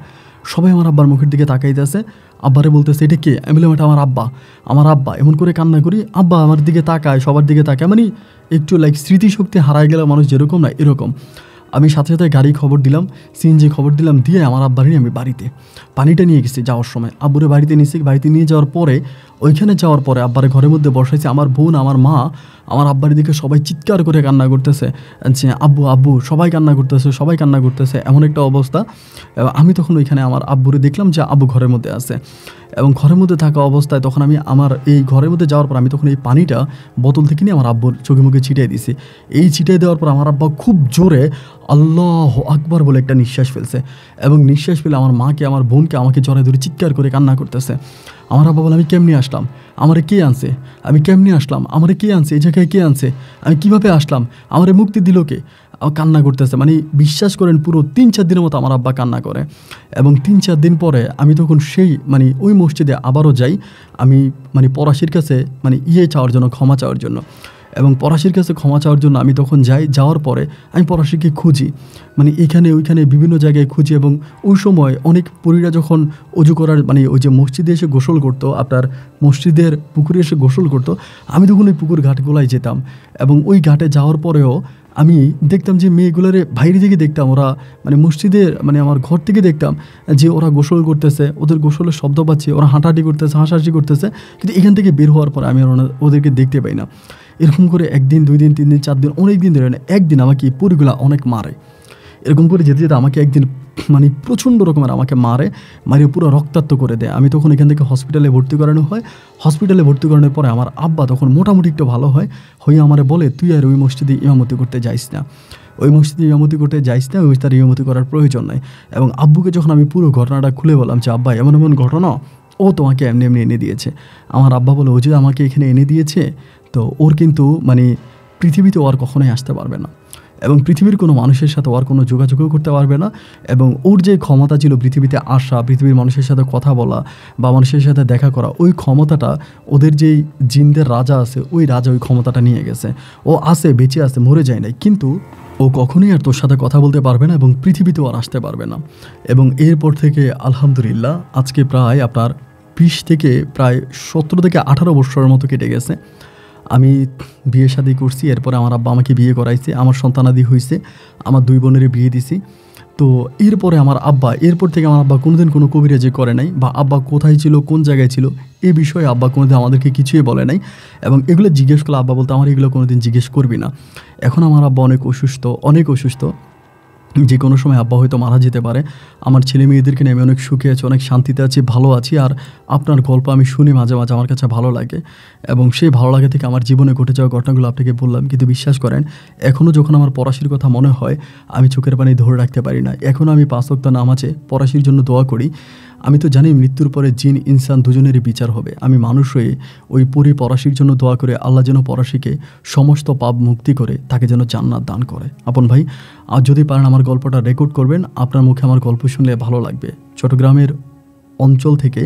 সবাই আমার আব্বার মুখের দিকে তাকাইতেছে, আব্বারে বলতেছে এটা কে? আমি বললাম এটা আমার আব্বা, আমার আব্বা। এমন করে কান্না করি, আব্বা আমার দিকে তাকায়, সবার দিকে তাকায়, মানে একটু লাইক স্মৃতিশক্তি হারায় গেলে মানুষ যেরকম না এরকম। আমি সাথে সাথে গাড়ি খবর দিলাম, সিএনজি খবর দিলাম, দিয়ে আমার আব্বারে নিয়ে আমি বাড়িতে পানিটা নিয়ে গেছি। যাওয়ার সময় আব্বুরে বাড়িতে নিয়েছি, বাড়িতে নিয়ে যাওয়ার পরে ওইখানে যাওয়ার পরে আব্বারে ঘরের মধ্যে বসাইছি। আমার বোন, আমার মা, আমার আব্বার দিকে সবাই চিৎকার করে কান্না করতেছে যে আব্বু আব্বু, সবাই কান্না করতেছে এমন একটা অবস্থা। আমি তখন ওইখানে আমার আব্বুরে দেখলাম যে আব্বু ঘরের মধ্যে আছে, এবং ঘরের মধ্যে থাকা অবস্থায় তখন আমি আমার এই ঘরের মধ্যে যাওয়ার পর আমি তখন এই পানিটা বোতল থেকে নিয়ে আমার আব্বুর চোখে মুখে ছিটিয়ে দিছি। এই ছিটিয়ে দেওয়ার পর আমার আব্বা খুব জোরে আল্লাহ আকবার বলে একটা নিঃশ্বাস ফেলছে, এবং নিঃশ্বাস ফেলে আমার মাকে, আমার বোনকে আমাকে জড়ায় ধরে চিৎকার করে কান্না করতেছে। আমার আব্বা বলে আমি কেমনি আসলাম, আমারে কে আনছে, আমি কেমনি আসলাম, আমারে কে আনছে, এই জায়গায় কে আনছে, আমি কিভাবে আসলাম, আমারে মুক্তি দিল কে? কান্না করতেছে, মানে বিশ্বাস করেন পুরো 3-4 দিনের মতো আমার আব্বা কান্না করে। এবং 3-4 দিন পরে আমি তখন সেই মানে ওই মসজিদে আবারও যাই, আমি মানে পরাশির কাছে মানে চাওয়ার জন্য, ক্ষমা চাওয়ার জন্য। এবং পরাশির কাছে ক্ষমা চাওয়ার জন্য আমি তখন যাই। যাওয়ার পরে আমি পরাশিকে খুঁজি, মানে এখানে ওইখানে বিভিন্ন জায়গায় খুঁজি। এবং ওই সময় অনেক পরীরা যখন অজু করার মানে ওই যে মসজিদে এসে গোসল করতো, আপনার মসজিদের পুকুরে এসে গোসল করতো, আমি তখন ওই পুকুর ঘাটগুলায় যেতাম। এবং ওই ঘাটে যাওয়ার পরেও আমি দেখতাম যে মেয়েগুলোরে বাইরে থেকে দেখতাম, ওরা মানে মসজিদের মানে আমার ঘর থেকে দেখতাম যে ওরা গোসল করতেছে, ওদের গোসলের শব্দ পাচ্ছি, ওরা হাঁটাহাঁটি করতেছে, হাসাহাসি করতেছে, কিন্তু এখান থেকে বের হওয়ার পরে আমি আর ওদেরকে দেখতে পাই না। এরকম করে 1 দিন 2 দিন 3 দিন 4 দিন অনেক দিন ধরে, একদিন আমাকে পরিগুলা অনেক মারে। এরকম করে যেতে যেতে আমাকে একদিন মানে প্রচণ্ড রকমের আমাকে মারিয়ে পুরো রক্তাক্ত করে দেয়। আমি তখন এখান থেকে হসপিটালে ভর্তি করানো হয়। হসপিটালে ভর্তি করানোর পরে আমার আব্বা তখন মোটামুটি একটু ভালো হয়, হয়ে আমারে বলে তুই আর ওই মসজিদে ইমামতি করতে যাইস না, ওই মসজিদে ইমামতি করতে যাইস না, ওই তার ইমামতি করার প্রয়োজন নাই। এবং আব্বুকে যখন আমি পুরো ঘটনাটা খুলে বললাম যে আব্বা এমন এমন ঘটনা, ও তোমাকে এমনি এমনি এনে দিয়েছে। আমার আব্বা বলে ও যে আমাকে এখানে এনে দিয়েছে, তো ওর কিন্তু মানে পৃথিবীতে ও আর কখনোই আসতে পারবে না, এবং পৃথিবীর কোনো মানুষের সাথে ওর কোনো যোগাযোগও করতে পারবে না। এবং ওর যে ক্ষমতা ছিল পৃথিবীতে আসা, পৃথিবীর মানুষের সাথে কথা বলা বা মানুষের সাথে দেখা করা, ওই ক্ষমতাটা ওদের যেই জিনদের রাজা আছে, ওই রাজা ওই ক্ষমতাটা নিয়ে গেছে। ও আছে, বেঁচে আছে, মরে যায় নাই, কিন্তু ও কখনোই আর তোর সাথে কথা বলতে পারবে না এবং পৃথিবীতেও আর আসতে পারবে না। এবং এরপর থেকে আলহামদুলিল্লাহ আজকে প্রায় আপনার 20 থেকে প্রায় 17 থেকে 18 বছরের মতো কেটে গেছে। আমি বিয়ে শাদী করছি, এরপরে আমার আব্বা আমাকে বিয়ে করাইছে, আমার সন্তানাদি হয়েছে, আমার 2 বোনের বিয়ে দিছি। তো এরপরে এরপর থেকে আমার আব্বা কোনোদিন কোনো কবিরাজি করে নাই, বা আব্বা কোথায় ছিল, কোন জায়গায় ছিল, এই বিষয়ে আব্বা কোনোদিন আমাদেরকে কিছুই বলে নাই। এবং এগুলো জিজ্ঞেস করলে আব্বা বলতে আমার এগুলো কোনোদিন জিজ্ঞেস করবি না। এখন আমার আব্বা অনেক অসুস্থ, যে কোনো সময় আব্বা হয়তো মারা যেতে পারে। আমার ছেলে মেয়েদেরকে নিয়ে আমি অনেক সুখে আছি, অনেক শান্তিতে আছি, ভালো আছি। আর আপনার গল্প আমি শুনি মাঝে মাঝে, আমার কাছে ভালো লাগে, এবং সেই ভালো লাগে থেকে আমার জীবনে ঘটে যাওয়া ঘটনাগুলো আপনাকে বললাম। কিন্তু বিশ্বাস করেন এখনও যখন আমার পড়াশির কথা মনে হয় আমি চোখের পানি ধরে রাখতে পারি না। এখনও আমি 5 ওয়াক্ত নামাজে পড়াশির জন্য দোয়া করি। আমি তো জানি মৃত্যুর পরে জিন ইনসান দুজনেরই বিচার হবে। আমি মানুষ হয়ে ওই পরী পরাশির জন্য দোয়া করে আল্লাহ যেন পরাশিকে সমস্ত পাপ মুক্তি করে তাকে যেন জান্নাত দান করে। আপন ভাই, আজ যদি পারেন আমার গল্পটা রেকর্ড করবেন, আপনার মুখে আমার গল্প শুনলে ভালো লাগবে। চট্টগ্রামের অঞ্চল থেকে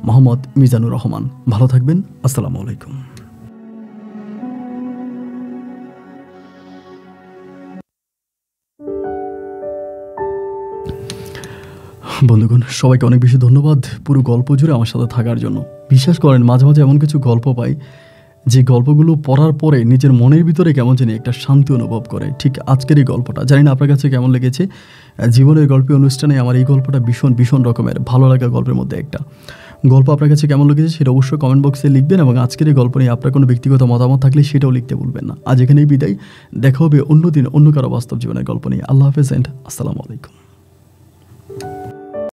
মোহাম্মদ মিজানুর রহমান। ভালো থাকবেন। আসসালামু আলাইকুম। বন্ধুগণ, সবাইকে অনেক বেশি ধন্যবাদ পুরো গল্প জুড়ে আমার সাথে থাকার জন্য। বিশ্বাস করেন, মাঝে মাঝে এমন কিছু গল্প পাই যে গল্পগুলো পড়ার পরে নিজের মনের ভিতরে কেমন জানি একটা শান্তি অনুভব করে। ঠিক আজকের এই গল্পটা জানি না আপনার কাছে কেমন লেগেছে। জীবনের গল্পের অনুষ্ঠানে আমার এই গল্পটা ভীষণ ভীষণ রকমের ভালো লাগা গল্পের মধ্যে একটা গল্প। আপনার কাছে কেমন লেগেছে সেটা অবশ্যই কমেন্ট বক্সে লিখবেন, এবং আজকের এই গল্প নিয়ে আপনার কোনো ব্যক্তিগত মতামত থাকলে সেটাও লিখতে ভুলবেন না। আজ এখানেই বিদায়, দেখা হবে অন্য দিন অন্য কারো বাস্তব জীবনের গল্প নিয়ে। আল্লাহ হাফেজ এন্ড আসসালামু আলাইকুম।